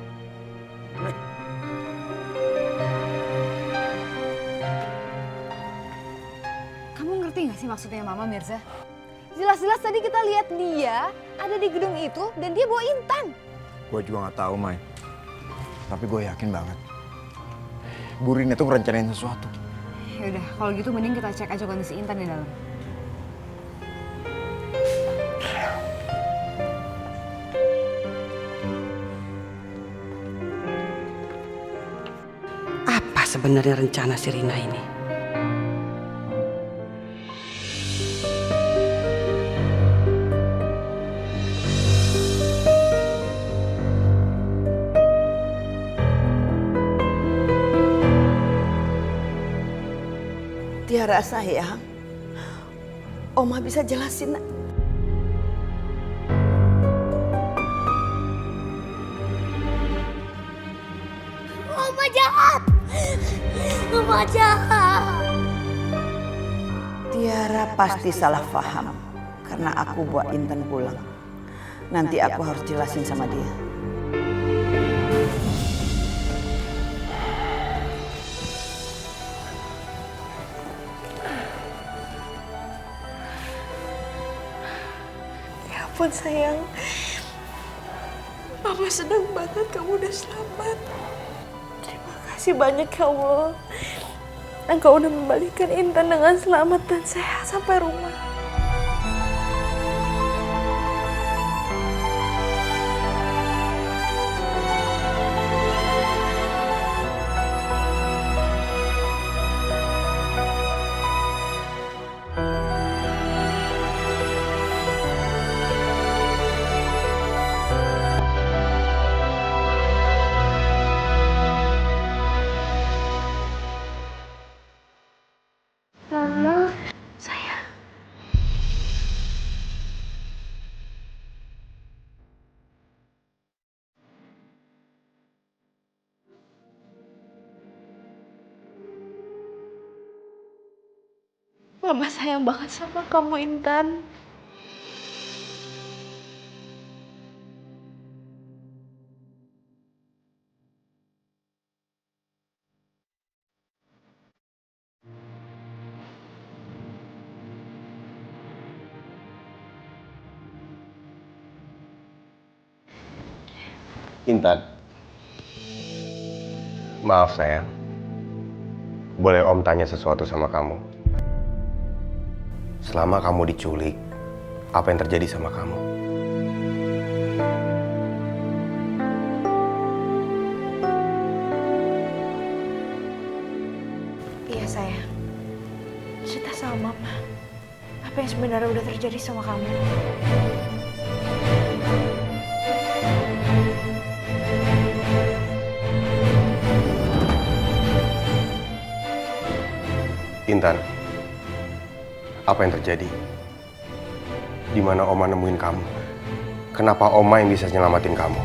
Kamu ngerti gak sih maksudnya Mama, Mirza? Jelas-jelas tadi kita lihat dia ada di gedung itu dan dia bawa Intan. gue juga gak tahu, Mai. Tapi gue yakin banget. Bu Rina tuh ngerencanain sesuatu. Yaudah, kalau gitu mending kita cek aja kondisi Intan di dalam. Apa sebenarnya rencana si Rina ini? Tiara sayang, Oma bisa jelasin. Mama jahat. Mama jahat. Tiara pasti salah paham karena aku bawa Intan pulang. Nanti aku harus jelasin sama dia. Ya ampun sayang. Mama senang banget kamu udah selamat. Terima kasih banyak ya Allah. Engkau udah membalikan Intan dengan selamat dan sehat sampai rumah. Mama, sayang. Mama sayang banget sama kamu, Intan. Intan. Maaf sayang. Boleh Om tanya sesuatu sama kamu? Selama kamu diculik, apa yang terjadi sama kamu? Iya sayang, cerita sama Mama. Apa yang sebenarnya udah terjadi sama kamu? Intan, apa yang terjadi? Di mana Oma nemuin kamu? Kenapa Oma yang bisa nyelamatin kamu?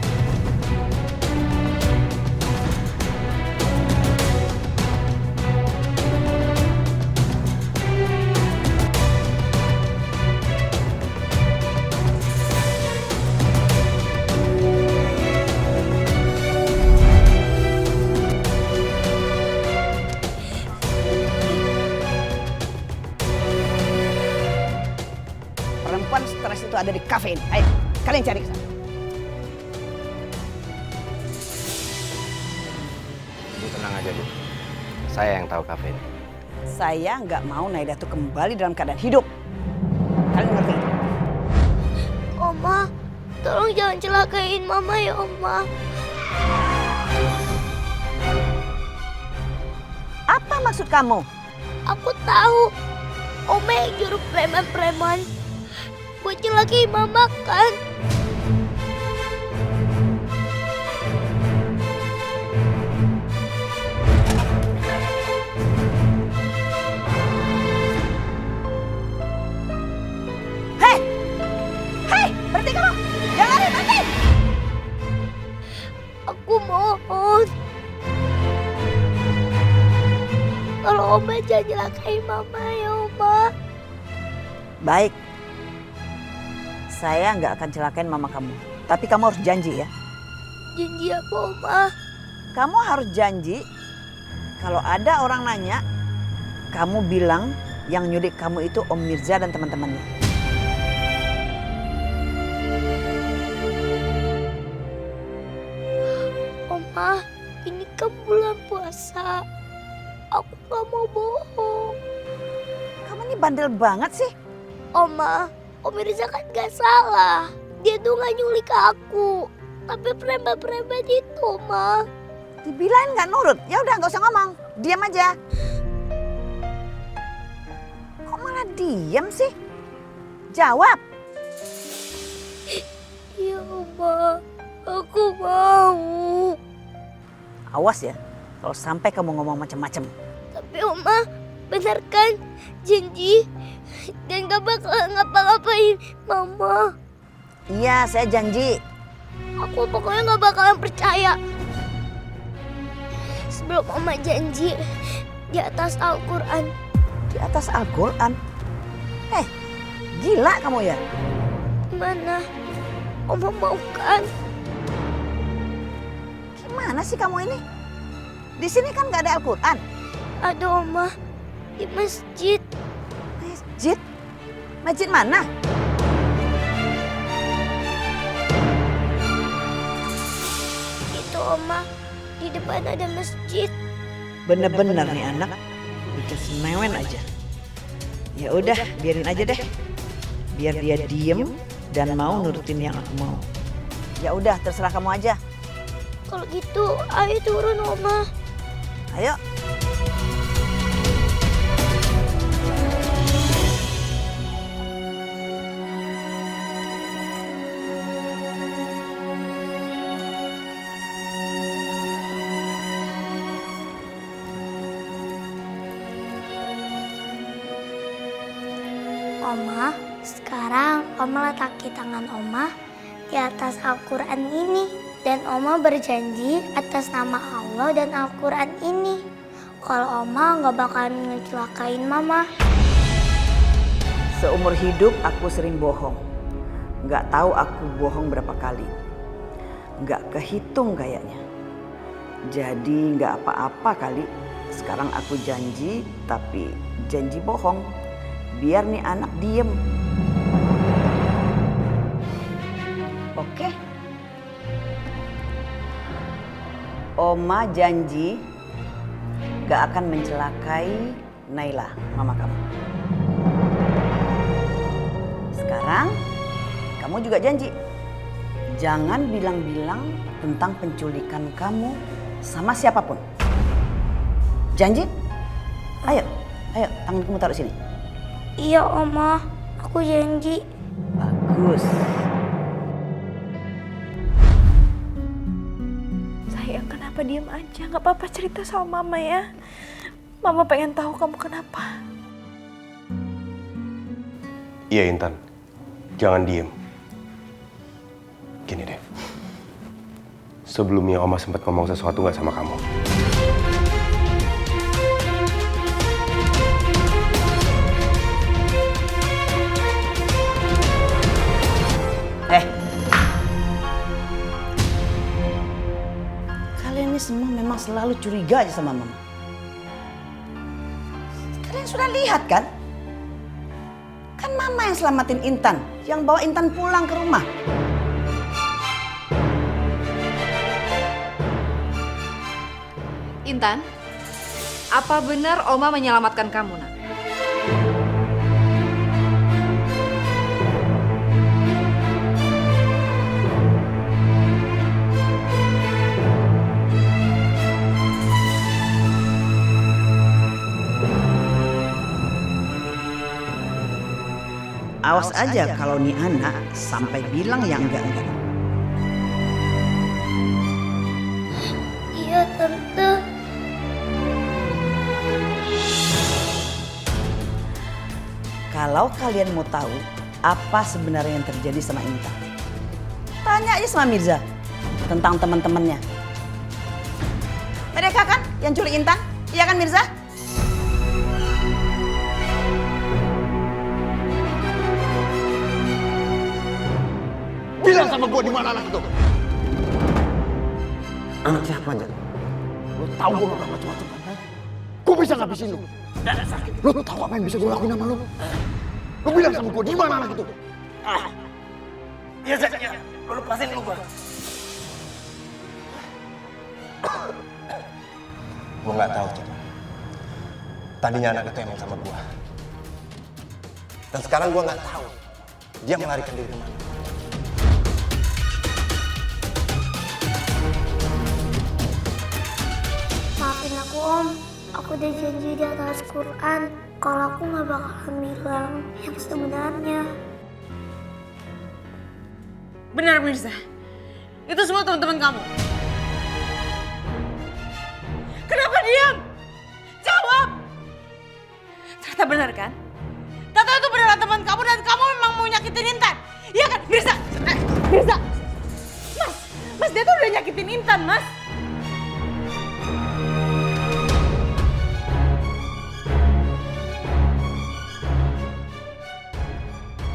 Perempuan stres itu ada di kafe ini. Ayo, kalian cari ke sana. Bu tenang aja Bu. Saya yang tahu kafe ini. Saya nggak mau Naida tuh kembali dalam keadaan hidup. Kalian ngerti? Oma, tolong jangan celakain Mama ya Oma. Apa maksud kamu? Aku tahu Oma yang nyuruh preman-preman buat celakain Mama kan? Hei! Hei! Berhenti kamu! Jangan lari, berhenti! Aku mohon. Kalau Oma jangan celakain Mama ya Oma. Baik. Saya nggak akan celakain mama kamu. Tapi kamu harus janji ya. Janji apa Oma? Kamu harus janji kalau ada orang nanya, kamu bilang yang nyulik kamu itu Om Mirza dan teman-temannya. Oma, ini kan bulan puasa. Aku gak mau bohong. Kamu ini bandel banget sih. Oma, Om Mirza kan gak salah. Dia tuh gak nyulik aku. Tapi preman-preman itu, Oma. Dibilangin gak nurut. Ya udah gak usah ngomong. Diam aja. Kok malah diam sih? Jawab. Iya, Oma. Aku mau. Awas ya. Kalau sampai kamu ngomong macam-macam. Tapi Oma, benar kan? Janji. Dan gak bakal ngapa-ngapain Mama. Iya, saya janji. Aku pokoknya gak bakalan percaya. Sebelum Mama janji di atas Al-Quran. Di atas Al-Quran? Gila kamu ya? Gimana? Oma mau kan? Gimana sih kamu ini? Di sini kan gak ada Al-Quran. Ada Oma, di masjid. Masjid? Masjid mana? Itu Oma, di depan ada masjid. Bener-bener nih anak, bikin senewen aja. Ya udah, biarin aja deh. Biar dia diem dan mau nurutin yang aku mau. Ya udah, terserah kamu aja. Kalau gitu, ayo turun Oma. Ayo. Oma, sekarang Oma letaki tangan Oma di atas Al-Quran ini. Dan Oma berjanji atas nama Allah dan Al-Quran ini. Kalau Oma nggak bakalan ngecelakain Mama. Seumur hidup aku sering bohong. Nggak tahu aku bohong berapa kali. Nggak kehitung kayaknya. Jadi nggak apa-apa kali. Sekarang aku janji, tapi janji bohong. Biar nih anak diem. Oke? Oma janji gak akan mencelakai Naila, mama kamu. Sekarang kamu juga janji jangan bilang-bilang tentang penculikan kamu sama siapapun. Janji? Ayo, tangan kamu taruh sini. Iya, Oma. Aku janji. Bagus. Sayang, kenapa diem aja? Gak apa-apa cerita sama Mama ya. Mama pengen tahu kamu kenapa. Iya Intan, jangan diem. Gini deh, sebelumnya Oma sempat ngomong sesuatu nggak sama kamu? Kalian ini semua memang selalu curiga aja sama mama. Kalian sudah lihat kan? Kan mama yang selamatin Intan, yang bawa Intan pulang ke rumah. Intan, apa benar Oma menyelamatkan kamu, Nak? Awas aja kalau nih anak sampai bilang yang enggak-enggak. Iya, Tante. Kalau kalian mau tahu apa sebenarnya yang terjadi sama Intan, tanya aja sama Mirza tentang teman-temannya. Mereka kan yang culik Intan, iya kan Mirza? Bilang sama gue di mana anak itu? Anak siapa aja? Lo tahu gue gak macam-macam kan? Gue bisa ngabisin lo. Lo tahu apa yang bisa gue lakuin sama lo? Lo bilang sama gue di mana anak itu? Iya, iya. Lo lepasin lu, Bang. Gue nggak tahu, Cak. Tadinya anak itu emang sama gue. Dan sekarang gue nggak tahu dia melarikan diri kemana. Maafin aku, Om. Aku udah janji di atas Quran kalau aku nggak bakalan bilang yang sebenarnya. Benar, Mirza. Itu semua teman-teman kamu. Kenapa diam? Jawab! Ternyata benar kan? Tato itu benar teman kamu dan kamu memang mau nyakitin Intan. Iya kan, Mirza? Mirza! Mas, dia tuh udah nyakitin Intan, Mas.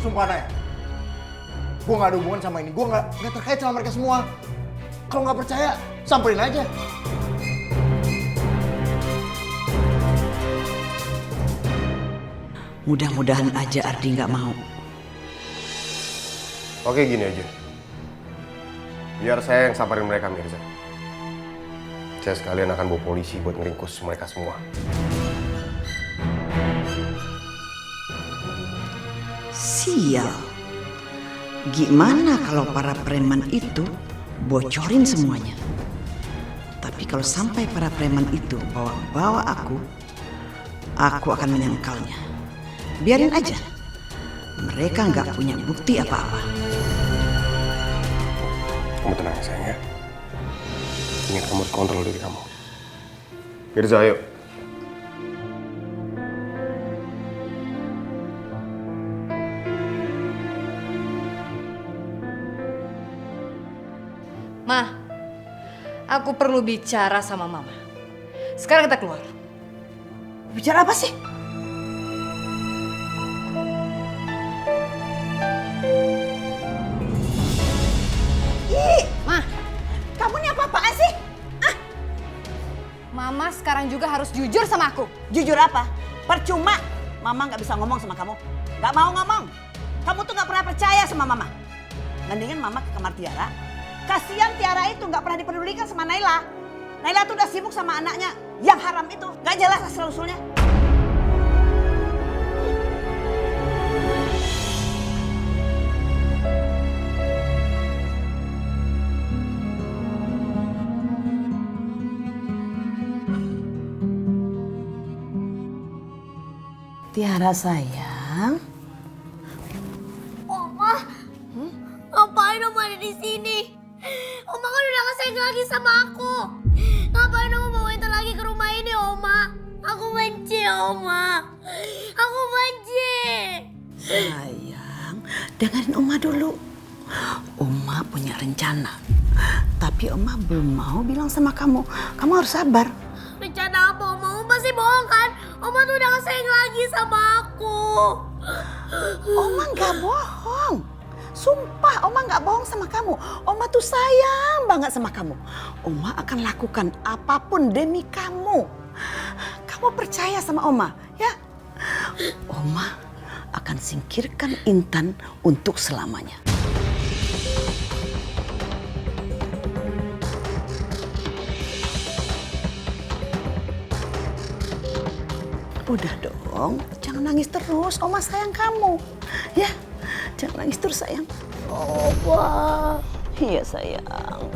Sumpah Nay, gue gak ada hubungan sama ini. Gue gak terkait sama mereka semua. Kalau gak percaya, samperin aja. Mudah-mudahan aja Ardi nggak mau. Oke, gini aja. Biar saya yang samperin mereka, Mirza. Saya sekalian akan bawa polisi buat ngeringkus mereka semua. Sial. Gimana kalau para preman itu bocorin semuanya? Tapi kalau sampai para preman itu bawa aku akan menyangkalnya. Biarin aja. Mereka nggak punya bukti apa-apa. Kamu tenang ya, sayang ya. Ingat, kamu harus kontrol diri kamu. Mirza, ayo. Ma, aku perlu bicara sama Mama. Sekarang kita keluar. Bicara apa sih? Ma, kamu ini apa-apaan sih? Mama sekarang juga harus jujur sama aku. Jujur apa? Percuma. Mama nggak bisa ngomong sama kamu. Nggak mau ngomong. Kamu tuh nggak pernah percaya sama Mama. Mendingan Mama ke kamar Tiara. Kasihan Tiara itu nggak pernah dipedulikan sama Naila. Naila tuh udah sibuk sama anaknya yang haram itu. Gak jelas asal-usulnya. Tiara sayang. Oma, ngapain Oma ada di sini? Oma kan udah gak sayang lagi sama aku. Ngapain Oma bawa Intan lagi ke rumah ini, Oma? Aku benci, Oma. Aku benci. Sayang, dengerin Oma dulu. Oma punya rencana. Tapi Oma belum mau bilang sama kamu. Kamu harus sabar. Rencana apa, Oma? Oma pasti bohong kan? Oma tuh udah gak sayang lagi sama aku. Oma nggak bohong. Sumpah, Oma nggak bohong sama kamu. Oma tuh sayang banget sama kamu. Oma akan lakukan apapun demi kamu. Kamu percaya sama Oma, ya? Oma akan singkirkan Intan untuk selamanya. Udah dong, jangan nangis terus. Oma sayang kamu, ya? Jangan nangis terus sayang. Oma. Iya sayang.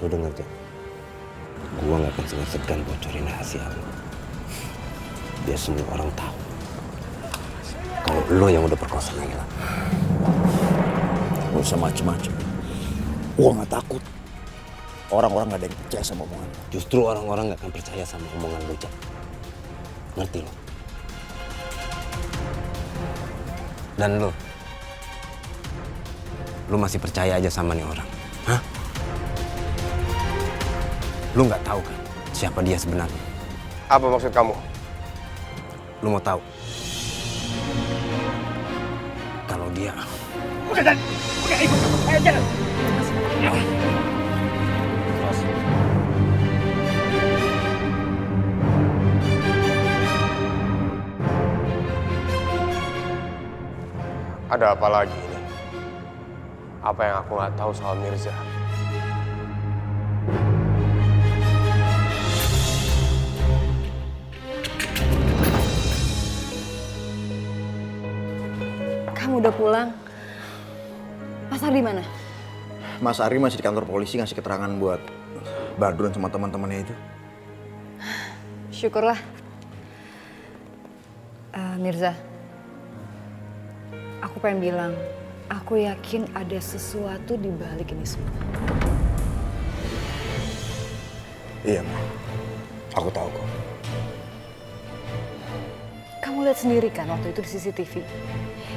Lo denger tuh, gue gak akan segan-segan bocorin rahasia lo. Biar semua orang tahu kalau lo yang udah perkosa Naila. Gak usah macem-macem. Gue gak takut. Orang-orang gak ada yang percaya sama omongan lo. Justru orang-orang gak akan percaya sama omongan lo, Jak. Ngerti lo? Dan lo masih percaya aja sama nih orang? Hah? Lu nggak tahu kan siapa dia sebenarnya? Apa maksud kamu? Lu mau tahu? Kalau dia... Udah Dan, udah ikut. Ayo jalan. Ada apa lagi ini? Apa yang aku nggak tahu soal Mirza? Kamu udah pulang? Mas Ardi mana? Mas Ari masih di kantor polisi ngasih keterangan buat Badrun sama teman-temannya itu. Syukurlah. Mirza, aku pengen bilang, aku yakin ada sesuatu di balik ini semua. Iya, Ma. Aku tahu kok. Kamu lihat sendiri kan waktu itu di CCTV.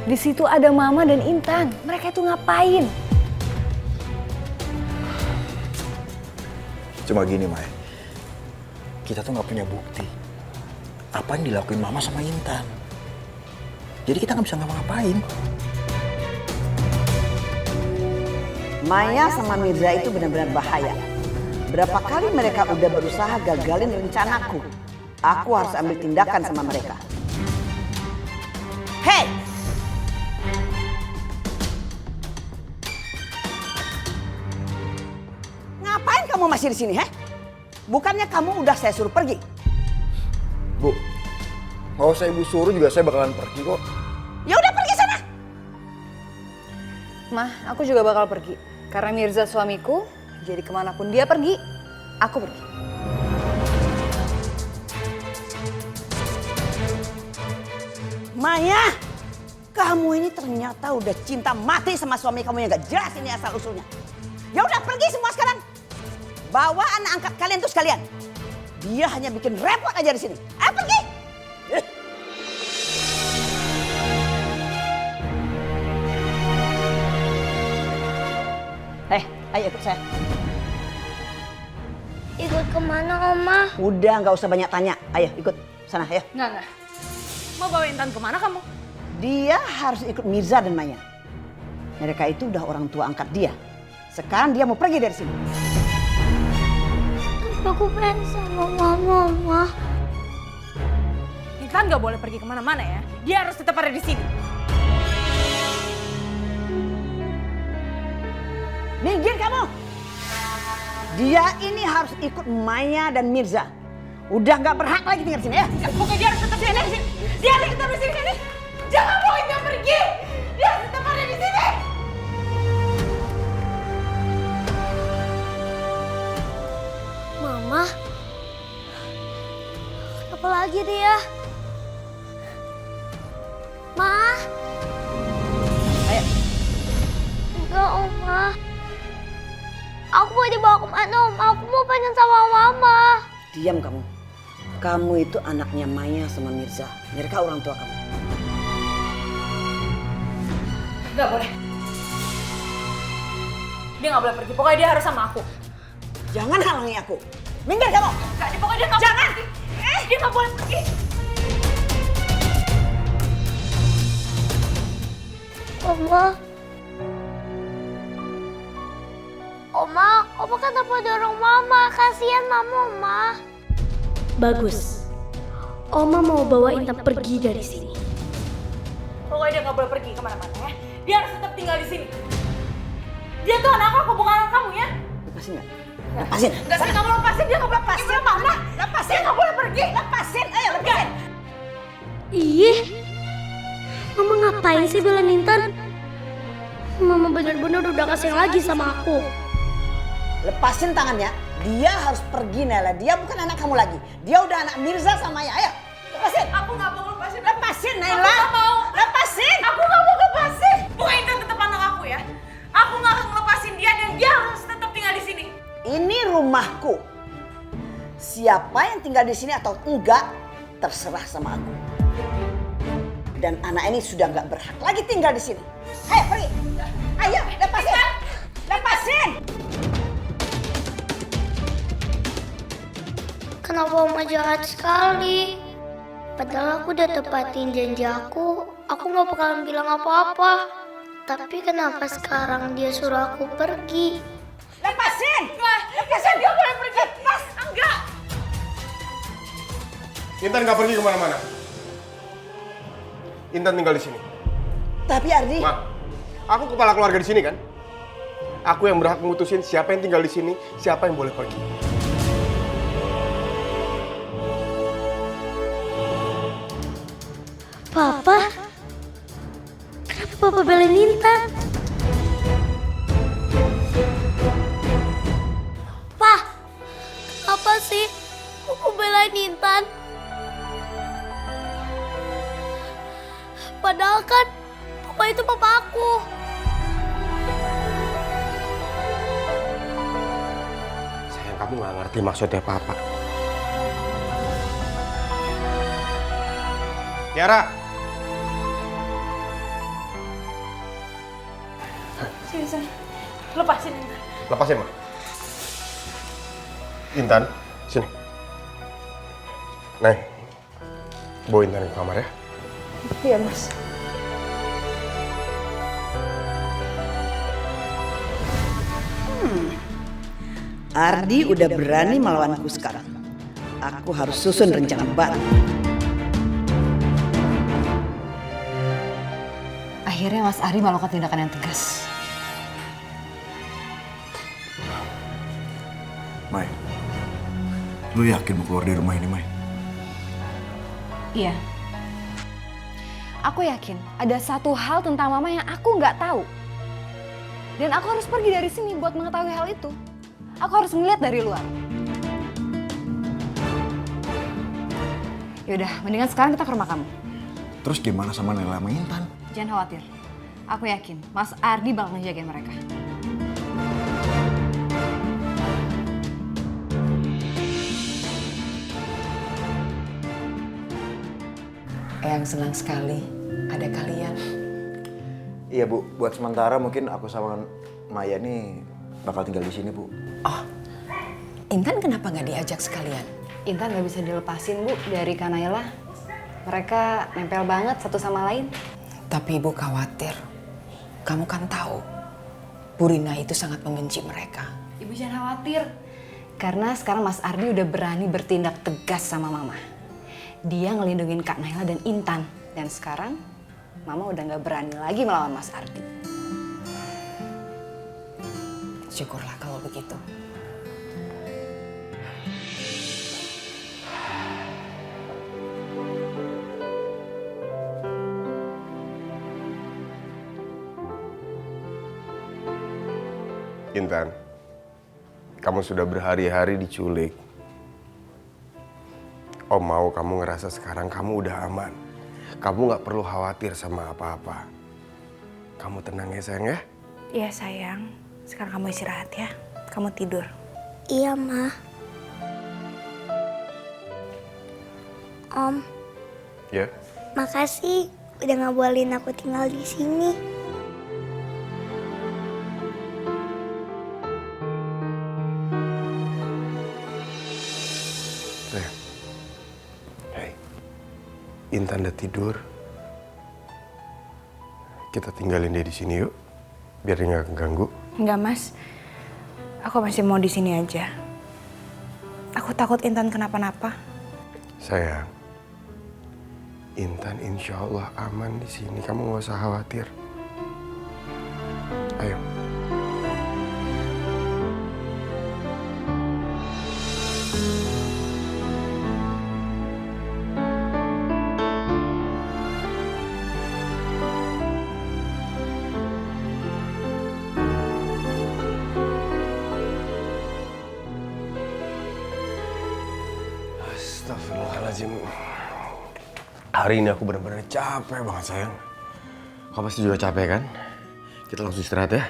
Di situ ada Mama dan Intan. Mereka itu ngapain? Cuma gini, Mai. Kita tuh nggak punya bukti. Apa yang dilakuin Mama sama Intan. Jadi kita nggak bisa ngapa-ngapain. Maya sama Mirza itu benar-benar bahaya. Berapa kali mereka udah berusaha gagalin rencanaku. Aku harus ambil tindakan sama mereka. Hei! Ngapain kamu masih di sini, he? Bukannya kamu udah saya suruh pergi? Bu, nggak usah Ibu suruh juga saya bakalan pergi kok. Ya udah pergi sana. Mah, aku juga bakal pergi. Karena Mirza suamiku, jadi kemanapun dia pergi, aku pergi. Maya, kamu ini ternyata udah cinta mati sama suami kamu yang gak jelas ini asal usulnya. Ya udah pergi semua sekarang. Bawa anak angkat kalian tuh sekalian. Dia hanya bikin repot aja di sini. Ayo pergi. Ayo ikut saya. Ikut kemana, Oma? Udah nggak usah banyak tanya. Ayo ikut sana ya. Nggak. Mau bawa Intan kemana kamu? Dia harus ikut Mirza dan Maya. Mereka itu udah orang tua angkat dia. Sekarang dia mau pergi dari sini. Aku pengen sama mama. Intan nggak boleh pergi kemana-mana ya. Dia harus tetap ada di sini. Minggir kamu! Dia ini harus ikut Maya dan Mirza. Udah nggak berhak lagi tinggal di sini ya. Pokoknya dia harus tetap di sini. Dia harus tetap di sini. Jangan bawa Intan pergi. Dia harus tetap ada di sini. Mama, apa lagi dia? Ma? Ayo. Enggak, Oma. Aku mau dibawa kemana, Oma? Aku mau pengen sama Mama. Diam kamu. Kamu itu anaknya Maya sama Mirza. Mereka orang tua kamu. Nggak boleh. Dia nggak boleh pergi. Pokoknya dia harus sama aku. Jangan halangi aku. Minggir kamu. Nggak, pokoknya dia nggak boleh pergi. Dia nggak boleh pergi. Oma. Oma kenapa dorong Mama? Kasihan Mama, Oma. Bagus. Oma mau bawa Intan pergi dari sini. Pokoknya dia nggak boleh pergi kemana-mana ya. Dia harus tetap tinggal di sini. Dia tuh anak aku, bukan anak kamu ya. Lepasin nggak? Lepasin. Nggak sih, kamu lepasin. Dia nggak boleh pergi kemana-mana. Lepasin. Dia nggak boleh pergi. Lepasin. Ayo lepasin. Ih, Mama ngapain sih belain Intan? Mama bener-bener udah gak sayang lagi sama aku. Lepasin tangannya. Dia harus pergi, Nela. Dia bukan anak kamu lagi. Dia udah anak Mirza sama Maya. Ayo, lepasin. Aku nggak mau lepasin. Lepasin, Nela. Aku nggak mau. Lepasin. Aku nggak mau lepasin. Bukan Intan tetap anak aku ya. Aku nggak akan lepasin dia dan dia harus tetap tinggal di sini. Ini rumahku. Siapa yang tinggal di sini atau enggak, terserah sama aku. Dan anak ini sudah nggak berhak lagi tinggal di sini. Ayo pergi. Ayo, lepasin. Lepasin. Kenapa Oma jahat sekali? Padahal aku udah tepatin janji aku nggak bakalan bilang apa-apa. Tapi kenapa sekarang dia suruh aku pergi? Lepasin! Lepasin, dia boleh pergi. Lepas, enggak. Intan nggak pergi kemana-mana. Intan tinggal di sini. Tapi Ardi... Ma, aku kepala keluarga di sini kan? Aku yang berhak memutusin siapa yang tinggal di sini, siapa yang boleh pergi. Papa? Kenapa Papa belain Intan? Pak, apa sih? Aku belain Intan. Padahal kan Papa itu papa aku. Sayang, kamu nggak ngerti maksudnya Papa. Tiara! Sini. Lepasin Intan. Lepasin, Ma. Intan, sini. Nih, bawa Intan ke kamar ya. Iya, Mas. Ardi udah berani melawanku sekarang. Aku harus susun rencana baru. Akhirnya Mas Ari melakukan tindakan yang tegas. Mai, lu yakin mau keluar dari rumah ini, Mai? Iya. Aku yakin ada satu hal tentang Mama yang aku nggak tahu. Dan aku harus pergi dari sini buat mengetahui hal itu. Aku harus melihat dari luar. Yaudah, mendingan sekarang kita ke rumah kamu. Terus gimana sama Nela sama Intan? Jangan khawatir. Aku yakin Mas Ardi bakal ngejagain mereka. Eyang senang sekali ada kalian. Iya, Bu. Buat sementara mungkin aku sama Maya nih bakal tinggal di sini, Bu. Oh, Intan kenapa nggak diajak sekalian? Intan nggak bisa dilepasin, Bu, dari Kak Naila. Mereka nempel banget satu sama lain. Tapi Ibu khawatir Kamu kan tahu, Bu Rina itu sangat membenci mereka. Ibu jangan khawatir. Karena sekarang Mas Ardi udah berani bertindak tegas sama Mama. Dia ngelindungin Kak Naila dan Intan. Dan sekarang Mama udah gak berani lagi melawan Mas Ardi. Syukurlah kalau begitu. Intan, kamu sudah berhari-hari diculik. Om mau kamu ngerasa sekarang kamu udah aman. Kamu gak perlu khawatir sama apa-apa. Kamu tenang ya sayang ya? Iya sayang, sekarang kamu istirahat ya. Kamu tidur. Iya, Ma. Om, Ya. makasih udah ngabolehin aku tinggal di sini. Hey, Intan udah tidur. Kita tinggalin dia di sini yuk, biar dia nggak keganggu. Enggak Mas, aku masih mau di sini aja. Aku takut Intan kenapa-napa. Sayang, Intan insya Allah aman di sini. Kamu nggak usah khawatir. Ayo. Astagfirullahaladzim. Hari ini aku benar-benar capek banget sayang. Kau pasti juga capek kan? Kita langsung istirahat ya.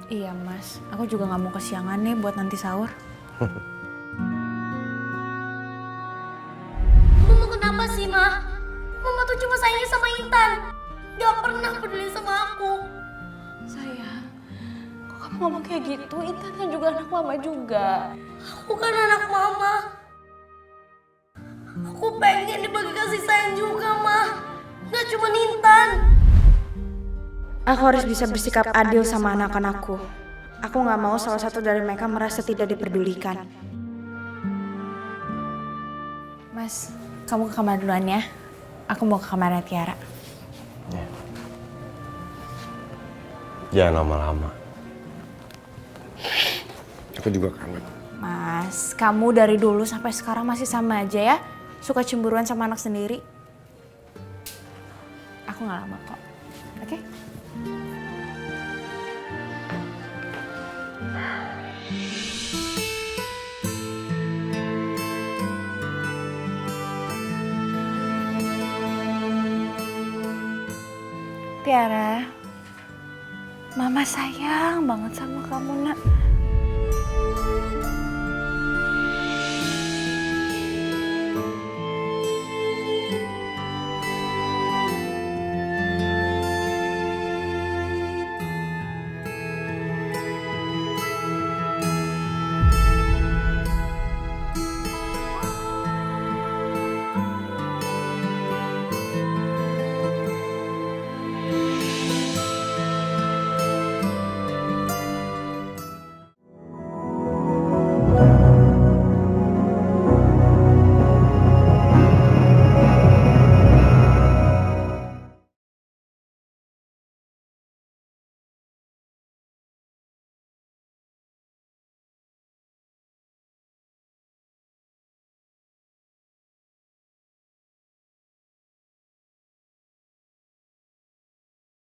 Iya Mas, aku juga nggak mau kesiangan nih buat nanti sahur. Mama kenapa sih, Ma? Mama tuh cuma sayang sama Intan. Gak pernah peduli sama aku. Sayang, kok kamu ngomong kayak gitu? Intan kan juga anak Mama juga. Aku kan anak Mama. Aku pengen dibagi kasih sayang juga, Ma. Gak cuma Intan. Aku harus bisa bersikap adil sama anak-anakku. Aku nggak mau salah satu dari mereka merasa tidak diperdulikan. Mas, kamu ke kamar duluan ya. Aku mau ke kamarnya Tiara. Jangan lama-lama. Aku juga kangen. Mas, kamu dari dulu sampai sekarang masih sama aja ya? Suka cemburuan sama anak sendiri. Aku nggak lama kok. Oke? Tiara, Mama sayang banget sama kamu, Nak.